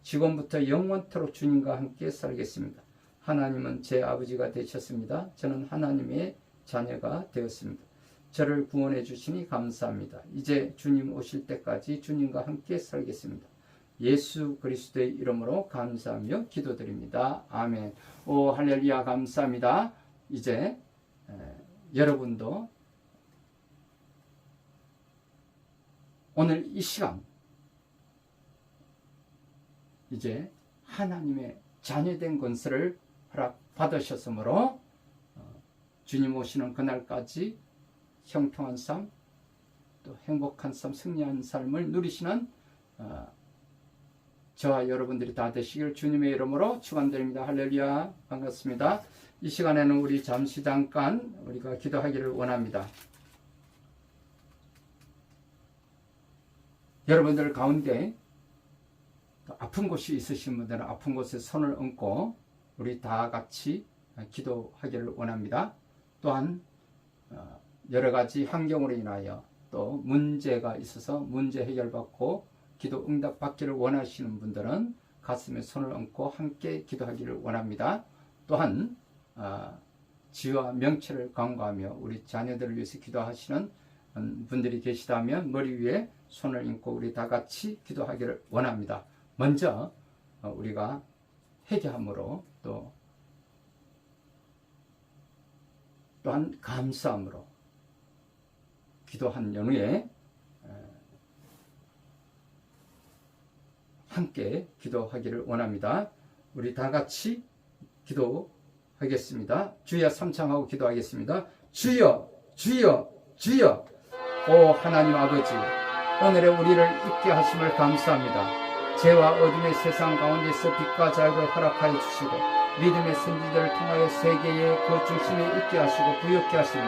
지금부터 영원토록 주님과 함께 살겠습니다. 하나님은 제 아버지가 되셨습니다. 저는 하나님의 자녀가 되었습니다. 저를 구원해 주시니 감사합니다. 이제 주님 오실 때까지 주님과 함께 살겠습니다. 예수 그리스도의 이름으로 감사하며 기도드립니다. 아멘. 오 할렐루야, 감사합니다. 이제 여러분도 오늘 이 시간 이제 하나님의 자녀된 권세를 허락받으셨으므로 주님 오시는 그날까지 형통한 삶, 또 행복한 삶, 승리한 삶을 누리시는 저와 여러분들이 다 되시길 주님의 이름으로 축원드립니다. 할렐루야, 반갑습니다. 이 시간에는 우리 잠시 잠깐 우리가 기도하기를 원합니다. 여러분들 가운데 아픈 곳이 있으신 분들은 아픈 곳에 손을 얹고 우리 다 같이 기도하기를 원합니다. 또한 여러 가지 환경으로 인하여 또 문제가 있어서 문제 해결받고 기도 응답 받기를 원하시는 분들은 가슴에 손을 얹고 함께 기도하기를 원합니다. 또한 지와 명철을 강구하며 우리 자녀들을 위해서 기도하시는 분들이 계시다면 머리 위에 손을 얹고 우리 다 같이 기도하기를 원합니다. 먼저 우리가 회개함으로 또한 감사함으로 기도한 연후에 함께 기도하기를 원합니다. 우리 다 같이 기도하겠습니다. 주여 삼창하고 기도하겠습니다. 주여, 주여, 주여. 오 하나님 아버지, 오늘의 우리를 있게 하심을 감사합니다. 죄와 어둠의 세상 가운데서 빛과 자유를 허락하여 주시고 믿음의 선지자를 통하여 세계의 그 중심에 있게 하시고 부욕케 하시며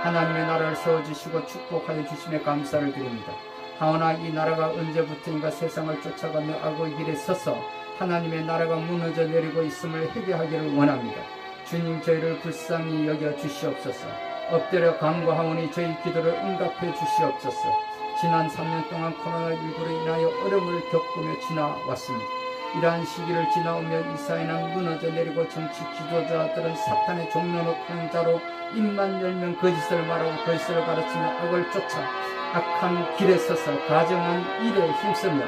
하나님의 나라를 세워주시고 축복하여 주심에 감사를 드립니다. 하오나 이 나라가 언제부터인가 세상을 쫓아가며 악의 길에 서서 하나님의 나라가 무너져 내리고 있음을 회개하기를 원합니다. 주님, 저희를 불쌍히 여겨 주시옵소서. 엎드려 간구하오니 저희 기도를 응답해 주시옵소서. 지난 3년 동안 코로나19로 인하여 어려움을 겪으며 지나왔습니다. 이러한 시기를 지나오며 이 사회는 무너져 내리고 정치 지도자들은 사탄의 종로로 타는 자로 입만 열면 거짓을 말하고 거짓을 가르치며 악을 쫓아 악한 길에 서서 가정은 일에 힘쓰며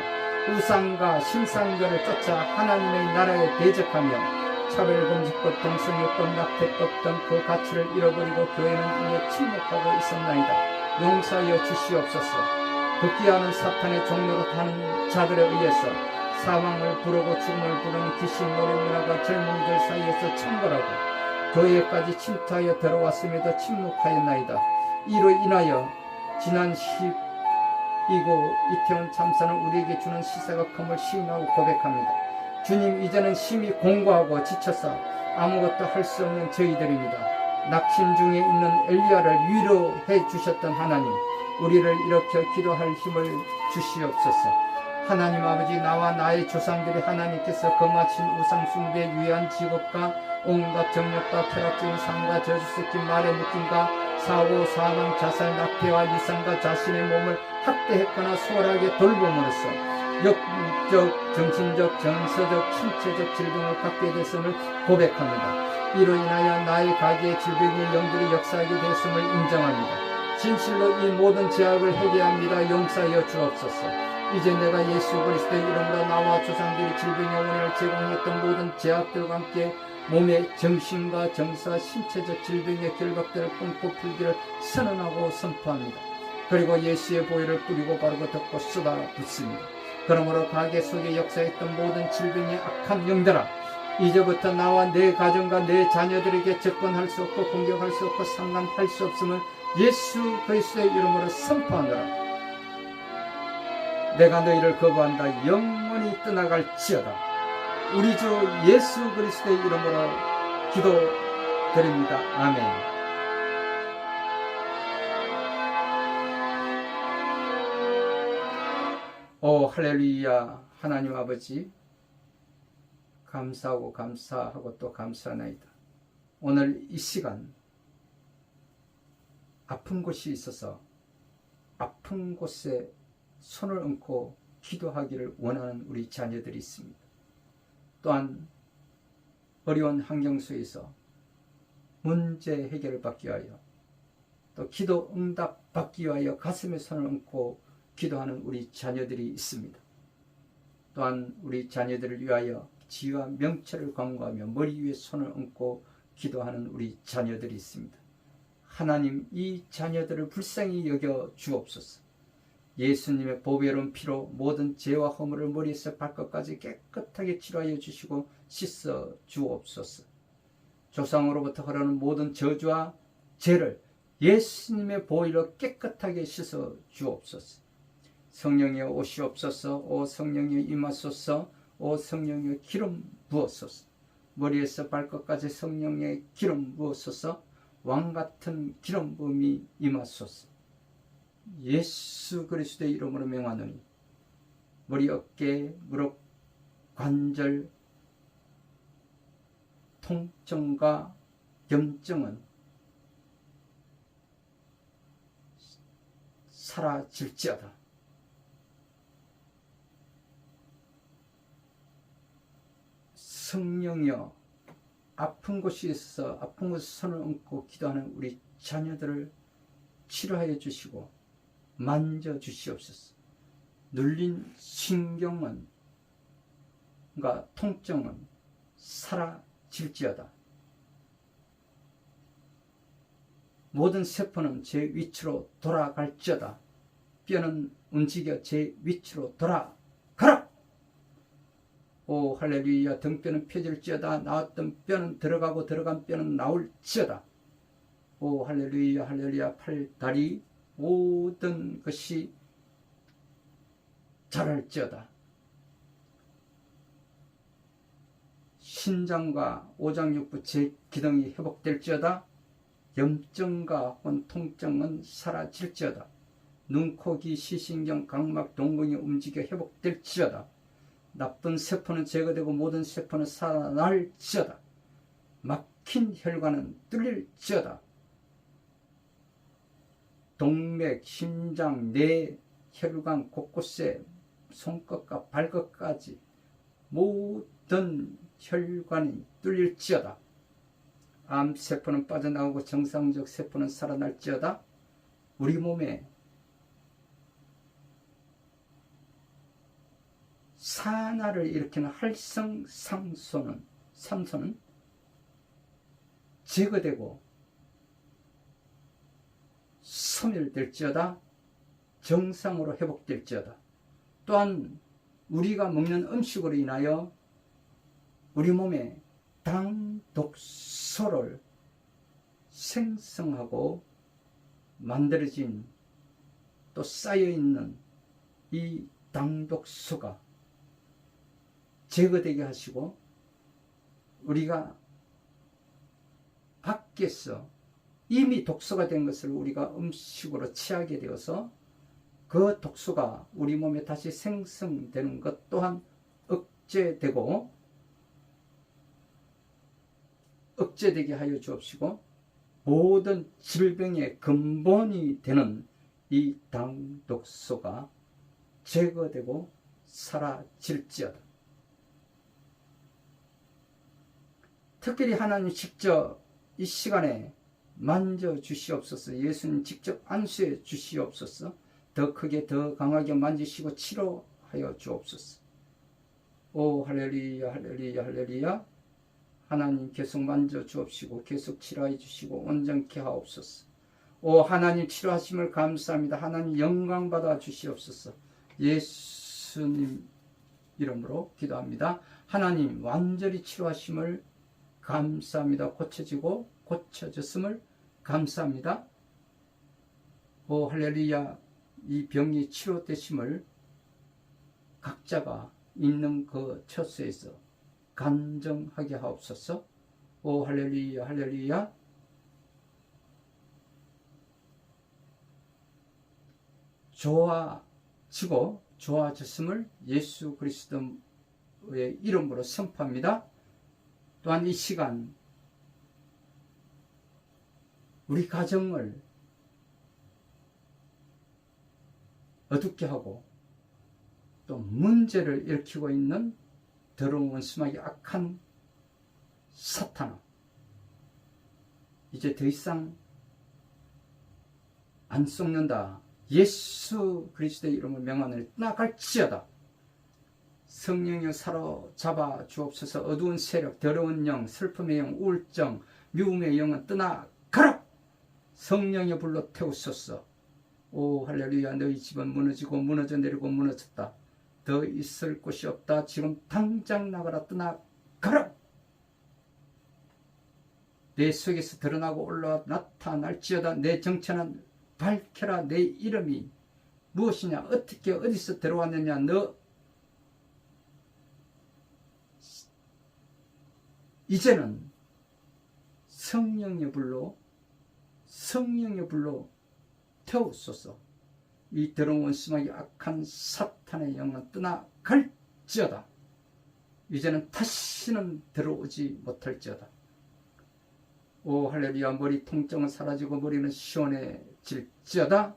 우상과 신상들을 쫓아 하나님의 나라에 대적하며 차별금지법, 동성애법, 낙태법 등 그 가치를 잃어버리고 교회는 이에 침묵하고 있었나이다. 용서하여 주시옵소서. 극기하는 사탄의 종로로 타는 자들에 의해서 사망을 부르고 죽음을 부르는 귀신 노래 문화가 젊은이들 사이에서 창궐하고 교회까지 침투하여 들어왔음에도 침묵하였나이다. 이로 인하여 지난 10이고 이태원 참사는 우리에게 주는 시사가 큼을 시인하고 고백합니다. 주님, 이제는 심히 공고하고 지쳐서 아무것도 할 수 없는 저희들입니다. 낙심 중에 있는 엘리야를 위로해 주셨던 하나님, 우리를 일으켜 기도할 힘을 주시옵소서. 하나님 아버지, 나와 나의 조상들이 하나님께서 거마친 우상숭배에 유해한 직업과 온갖 정력과 쾌락적인 삶과 저주 섞인 말의 느낌과 사고, 사망, 자살, 낙태와 유산과 자신의 몸을 학대했거나 수월하게 돌봄으로써 역적, 정신적, 정서적, 신체적 질병을 갖게 됐음을 고백합니다. 이로 인하여 나의 가게의 질병의 영들이 역사하게 됐음을 인정합니다. 진실로 이 모든 죄악을 회개합니다. 용서하여 주옵소서. 이제 내가 예수 그리스도의 이름으로 나와 조상들이 질병의 원인을 제공했던 모든 죄악들과 함께 몸의 정신과 정서, 신체적 질병의 결박들을 끊고 풀기를 선언하고 선포합니다. 그리고 예수의 보혈을 뿌리고 바르고 덮고 쏟아붓습니다. 그러므로 가게 속에 역사했던 모든 질병의 악한 영들아, 이제부터 나와 내 가정과 내 자녀들에게 접근할 수 없고 공격할 수 없고 상관할 수 없음을 예수 그리스도의 이름으로 선포하노라. 내가 너희를 거부한다. 영원히 떠나갈지어다. 우리 주 예수 그리스도의 이름으로 기도드립니다. 아멘. 오 할렐루야. 하나님 아버지, 감사하고 감사하고 또 감사하나이다. 오늘 이 시간 아픈 곳이 있어서 아픈 곳에 손을 얹고 기도하기를 원하는 우리 자녀들이 있습니다. 또한 어려운 환경 속에서 문제 해결을 받기 위하여 또 기도 응답 받기 위하여 가슴에 손을 얹고 기도하는 우리 자녀들이 있습니다. 또한 우리 자녀들을 위하여 지위와 명철을 강구하며 머리 위에 손을 얹고 기도하는 우리 자녀들이 있습니다. 하나님, 이 자녀들을 불쌍히 여겨 주옵소서. 예수님의 보배로운 피로 모든 죄와 허물을 머리에서 발끝까지 깨끗하게 치료하여 주시고 씻어 주옵소서. 조상으로부터 흐르는 모든 저주와 죄를 예수님의 보혈로 깨끗하게 씻어 주옵소서. 성령이여 오시옵소서. 오 성령이여 임하소서. 오 성령이여 기름 부었소서. 머리에서 발끝까지 성령의 기름 부었소서. 왕같은 기름 부음이 임하소서. 예수 그리스도의 이름으로 명하노니 머리, 어깨, 무릎, 관절, 통증과 염증은 사라질지어다. 성령이여, 아픈 곳이 있어서 아픈 곳에 손을 얹고 기도하는 우리 자녀들을 치료하여 주시고 만져 주시옵소서. 눌린 신경은 통증은 사라질지어다. 모든 세포는 제 위치로 돌아갈지어다. 뼈는 움직여 제 위치로 돌아가라. 오 할렐루야. 등뼈는 펴질지어다. 나왔던 뼈는 들어가고 들어간 뼈는 나올지어다. 오 할렐루야 할렐루야. 팔, 다리 모든 것이 자랄지어다. 신장과 오장육부 제기능이 회복될지어다. 염증과 혹은 통증은 사라질지어다. 눈, 코, 귀, 시신경, 각막, 동공이 움직여 회복될지어다. 나쁜 세포는 제거되고 모든 세포는 살아날지어다. 막힌 혈관은 뚫릴지어다. 동맥, 심장, 뇌, 혈관 곳곳에 손끝과 발끝까지 모든 혈관이 뚫릴지어다. 암세포는 빠져나오고 정상적 세포는 살아날지어다. 우리 몸에 산화를 일으키는 활성산소는 제거되고 소멸될지어다. 정상으로 회복될지어다. 또한 우리가 먹는 음식으로 인하여 우리 몸에 당, 독소를 생성하고 만들어진 또 쌓여있는 이 당독소가 제거되게 하시고 우리가 밖에서 이미 독소가 된 것을 우리가 음식으로 취하게 되어서 그 독소가 우리 몸에 다시 생성되는 것 또한 억제되게 하여 주옵시고 모든 질병의 근본이 되는 이 당독소가 제거되고 사라질지어다. 특별히 하나님 직접 이 시간에 만져주시옵소서. 예수님 직접 안수해 주시옵소서. 더 크게 더 강하게 만지시고 치료하여 주옵소서. 오 할렐루야 할렐루야 할렐루야. 하나님 계속 만져주옵시고 계속 치료해 주시고 온전케 하옵소서. 오 하나님 치료하심을 감사합니다. 하나님 영광 받아 주시옵소서. 예수님 이름으로 기도합니다. 하나님 완전히 치료하심을 감사합니다. 고쳐지고 고쳐졌음을 감사합니다. 오 할렐루야. 이 병이 치료되심을 각자가 있는 그 처소에서 간증하게 하옵소서. 오 할렐루야 할렐루야. 좋아지고 좋아졌음을 예수 그리스도의 이름으로 선포합니다. 또한 이 시간 우리 가정을 어둡게 하고 또 문제를 일으키고 있는 더러운 원수마귀 악한 사탄아, 이제 더 이상 안 썩는다. 예수 그리스도의 이름을 명하노니 떠나갈지어다. 성령여 사로잡아 주옵소서. 어두운 세력, 더러운 영, 슬픔의 영, 우울증, 미움의 영은 떠나가라. 성령의 불로 태우소서. 오 할렐루야. 너희 집은 무너지고 무너져 내리고 무너졌다. 더 있을 곳이 없다. 지금 당장 나가라. 떠나가라. 내 속에서 드러나고 올라와 나타날지어다. 내 정체는 밝혀라. 내 이름이 무엇이냐, 어떻게 어디서 들어왔느냐. 너 이제는 성령의 불로 태우소서. 이 더러운 원수마귀 악한 사탄의 영은 떠나갈지어다. 이제는 다시는 들어오지 못할지어다. 오 할렐루야. 머리 통증은 사라지고 머리는 시원해질지어다.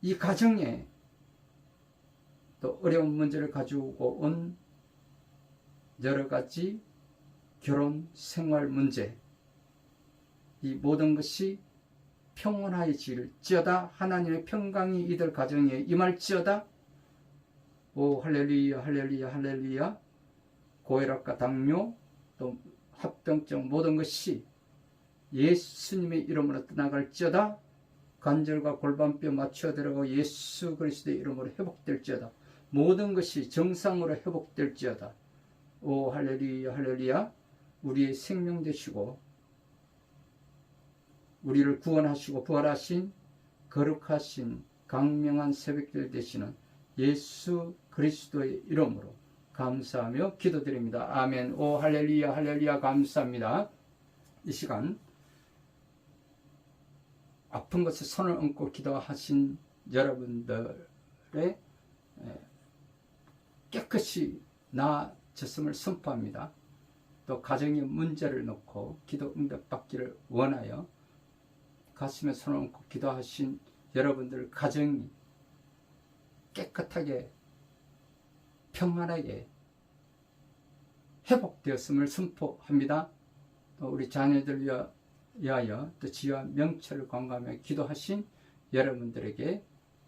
이 가정에 또 어려운 문제를 가지고 온 여러 가지 결혼 생활 문제, 이 모든 것이 평온해질지어다. 하나님의 평강이 이들 가정에 임할지어다. 오 할렐루야 할렐루야 할렐루야. 고혈압과 당뇨 또 합병증 모든 것이 예수님의 이름으로 떠나갈지어다. 관절과 골반뼈 맞춰 들어가고 예수 그리스도의 이름으로 회복될지어다. 모든 것이 정상으로 회복될지어다. 오 할렐루야 할렐루야. 우리의 생명 되시고 우리를 구원하시고 부활하신 거룩하신 강명한 새벽별 되시는 예수 그리스도의 이름으로 감사하며 기도드립니다. 아멘. 오 할렐루야 할렐루야. 감사합니다. 이 시간 아픈 것에 손을 얹고 기도하신 여러분들의 깨끗이 나아졌음을 선포합니다. 또 가정의 문제를 놓고 기도 응답받기를 원하여 가슴에 손을 얹고 기도하신 여러분들 가정이 깨끗하게 평안하게 회복되었음을 선포합니다. 또 우리 자녀들 위하여 또 지혜와 명철을 관광하며 기도하신 여러분들에게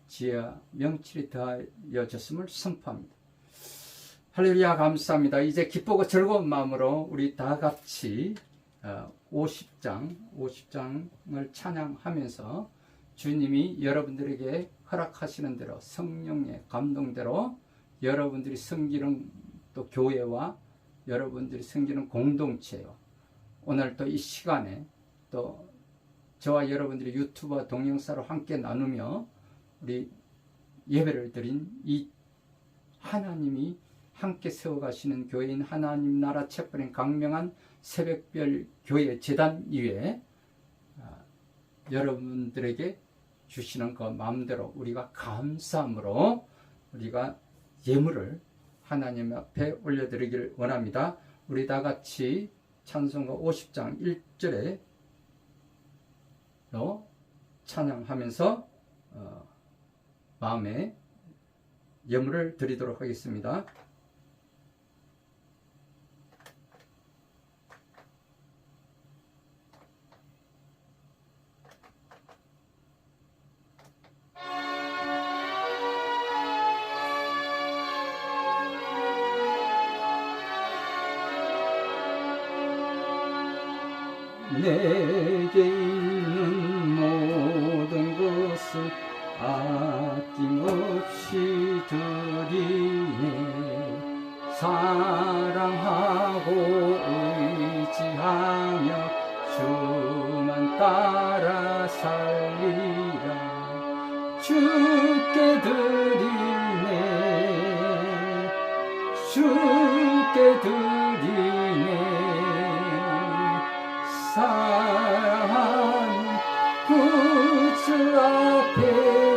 지혜와 명철이 더하여졌음을 선포합니다. 할렐루야. 감사합니다. 이제 기쁘고 즐거운 마음으로 우리 다 같이 50장을 찬양하면서 주님이 여러분들에게 허락하시는 대로 성령의 감동대로 여러분들이 섬기는 또 교회와 여러분들이 섬기는 공동체요. 오늘 또 이 시간에 또 저와 여러분들이 유튜브와 동영상으로 함께 나누며 우리 예배를 드린 이 하나님이 함께 세워가시는 교회인 하나님 나라 책벌인 강명한 새벽별 교회 재단 위에 여러분들에게 주시는 그 마음대로 우리가 감사함으로 우리가 예물을 하나님 앞에 올려드리기를 원합니다. 우리 다 같이 찬송가 50장 1절에 찬양하면서 마음에 예물을 드리도록 하겠습니다. 내게 있는 모든 것을 아낌없이 드리네. 사랑하고 의지하며 주만 따라 살리라. 주께 드리네. 주께 드리네. 사랑하는 구주 앞에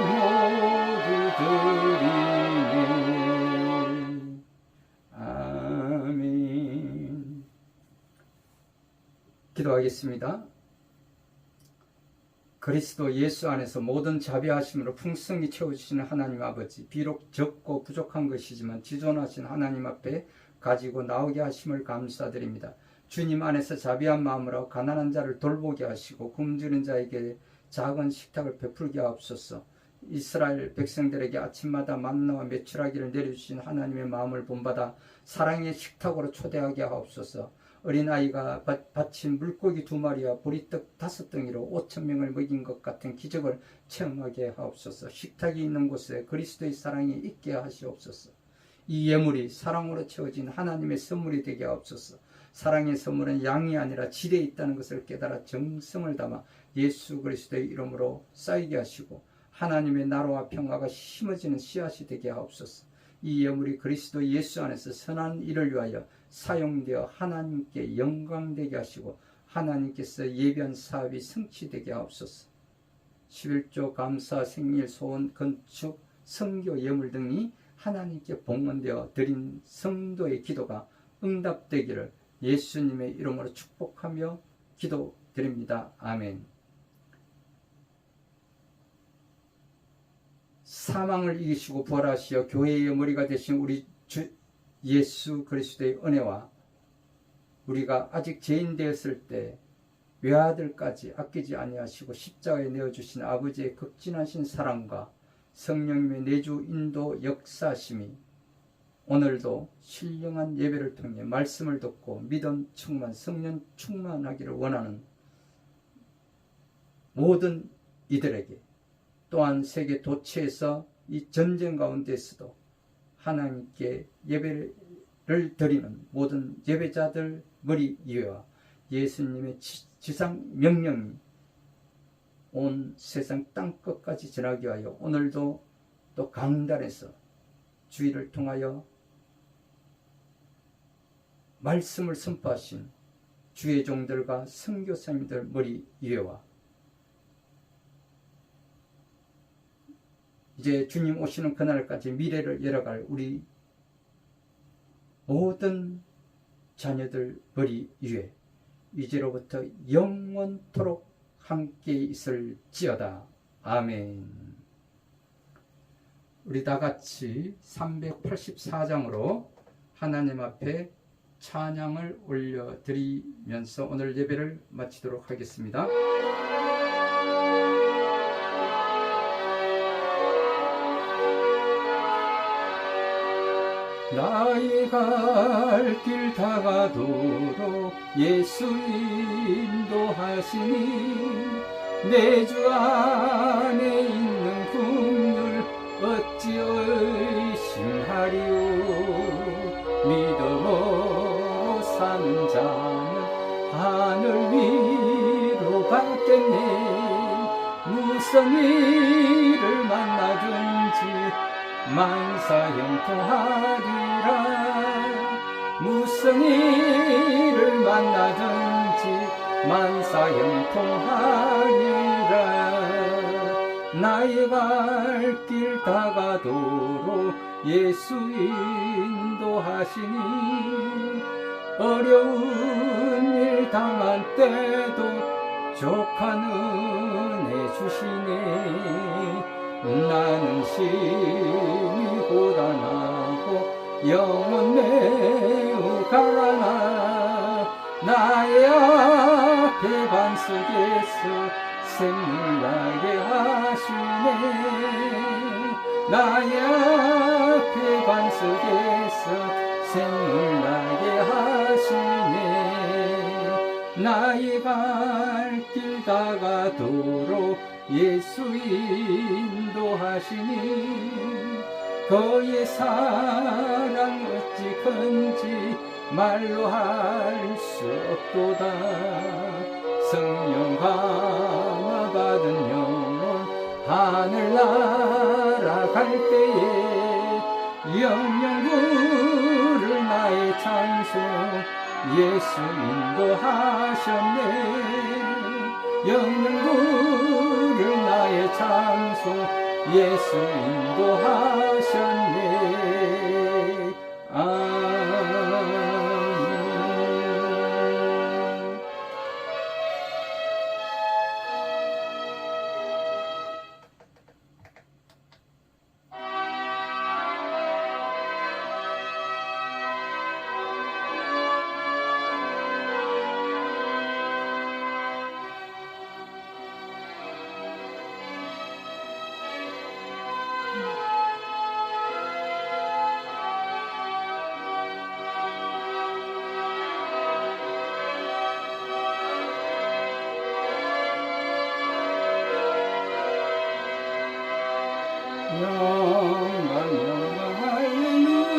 모두 드리네. 아멘. 기도하겠습니다. 그리스도 예수 안에서 모든 자비하심으로 풍성히 채워주시는 하나님 아버지, 비록 적고 부족한 것이지만 지존하신 하나님 앞에 가지고 나오게 하심을 감사드립니다. 주님 안에서 자비한 마음으로 가난한 자를 돌보게 하시고 굶주린 자에게 작은 식탁을 베풀게 하옵소서. 이스라엘 백성들에게 아침마다 만나와 메추라기를 내려주신 하나님의 마음을 본받아 사랑의 식탁으로 초대하게 하옵소서. 어린아이가 바친 물고기 2마리와 보리떡 5덩이로 5,000명을 먹인 것 같은 기적을 체험하게 하옵소서. 식탁이 있는 곳에 그리스도의 사랑이 있게 하시옵소서. 이 예물이 사랑으로 채워진 하나님의 선물이 되게 하옵소서. 사랑의 선물은 양이 아니라 질에 있다는 것을 깨달아 정성을 담아 예수 그리스도의 이름으로 쌓이게 하시고 하나님의 나라와 평화가 심어지는 씨앗이 되게 하옵소서. 이 예물이 그리스도 예수 안에서 선한 일을 위하여 사용되어 하나님께 영광되게 하시고 하나님께서 예비한 사업이 성취되게 하옵소서. 11조 감사 생일 소원 건축 선교 예물 등이 하나님께 봉헌되어 드린 성도의 기도가 응답되기를 예수님의 이름으로 축복하며 기도드립니다. 아멘. 사망을 이기시고 부활하시어 교회의 머리가 되신 우리 주 예수 그리스도의 은혜와 우리가 아직 죄인 되었을 때 외아들까지 아끼지 아니하시고 십자가에 내어주신 아버지의 극진하신 사랑과 성령님의 내주 인도 역사심이 오늘도 신령한 예배를 통해 말씀을 듣고 믿음 충만, 성령 충만하기를 원하는 모든 이들에게 또한 세계 도처에서 이 전쟁 가운데서도 하나님께 예배를 드리는 모든 예배자들 머리 위에와 예수님의 지상 명령이 온 세상 땅끝까지 전하기 위하여 오늘도 또 강단에서 주의를 통하여 말씀을 선포하신 주의 종들과 선교사님들 머리 위에와 이제 주님 오시는 그날까지 미래를 열어갈 우리 모든 자녀들 머리 위에 이제로부터 영원토록 함께 있을지어다. 아멘. 우리 다 같이 384장으로 하나님 앞에 찬양을 올려드리면서 오늘 예배를 마치도록 하겠습니다. 나의 갈 길 다가도록 예수 인도하시니 내 주 안에 있는 국률 어찌 의심하리요. 믿음으로 사는 자는 하늘 위로 갔겠네. 무슨 일을 만나든지 만사형통하리라. 무슨 일을 만나든지 만사형통하리라. 나의 갈 길 다가도록 예수 인도하시니 어려운 일 당한 때도 족한 은혜 주시네. 나는 심히 고단하고 영혼 매우 가라나. 나의 앞에 반석에서 샘물 나게 하시네. 나의 앞에 반석에서 샘물 나게 하시네. 나의 갈 길 다가도록 예수 인도하시니 그의 사랑 어찌 큰지 말로 할 수 없도다. 성령 감화 받은 영혼 하늘나라 갈 때에 영영 부를 나의 찬송 예수 인도하셨네. 영영 부를 나의 찬송 예수 인도하셨네. 아멘. 영광 영광 할렐루야.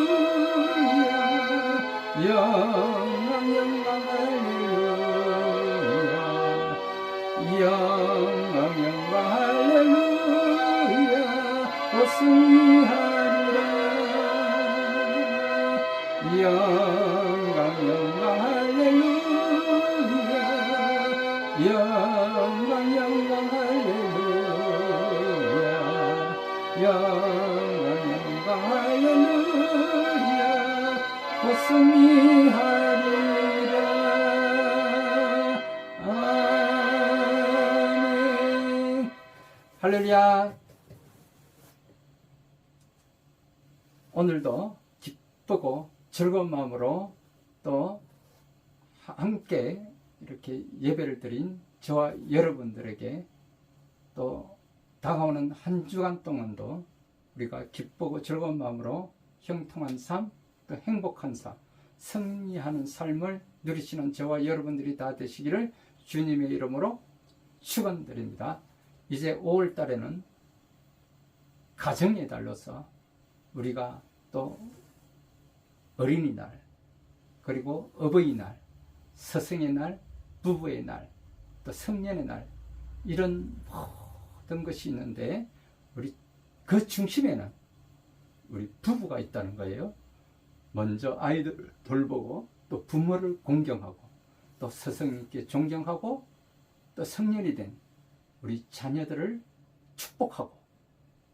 영광 영광 할렐루야. 영광 영광 할렐루야. 오 승리하리라. 영광 영광 할렐루야. 영광 영광 할렐루야. 영광 영광 할렐루야. 곧 승리하리라. 아멘. 할렐루야. 오늘도 기쁘고 즐거운 마음으로 또 함께 이렇게 예배를 드린 저와 여러분들에게 또 다가오는 한 주간 동안도 우리가 기쁘고 즐거운 마음으로 형통한 삶, 또 행복한 삶, 승리하는 삶을 누리시는 저와 여러분들이 다 되시기를 주님의 이름으로 축원드립니다. 이제 5월 달에는 가정의 달로서 우리가 또 어린이날, 그리고 어버이날, 스승의 날, 부부의 날, 또 성년의 날, 이런 모든 것이 있는데 우리 그 중심에는 우리 부부가 있다는 거예요. 먼저 아이들을 돌보고 또 부모를 공경하고 또 스승님께 존경하고 또 성년이 된 우리 자녀들을 축복하고,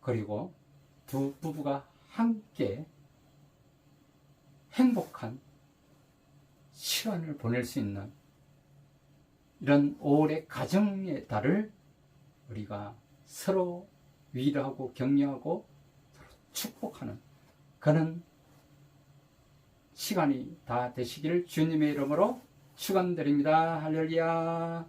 그리고 두 부부가 함께 행복한 시간을 보낼 수 있는 이런 오래 가정의 달을 우리가 서로 위로하고 격려하고 서로 축복하는 그런 시간이 다 되시기를 주님의 이름으로 축원드립니다. 할렐루야.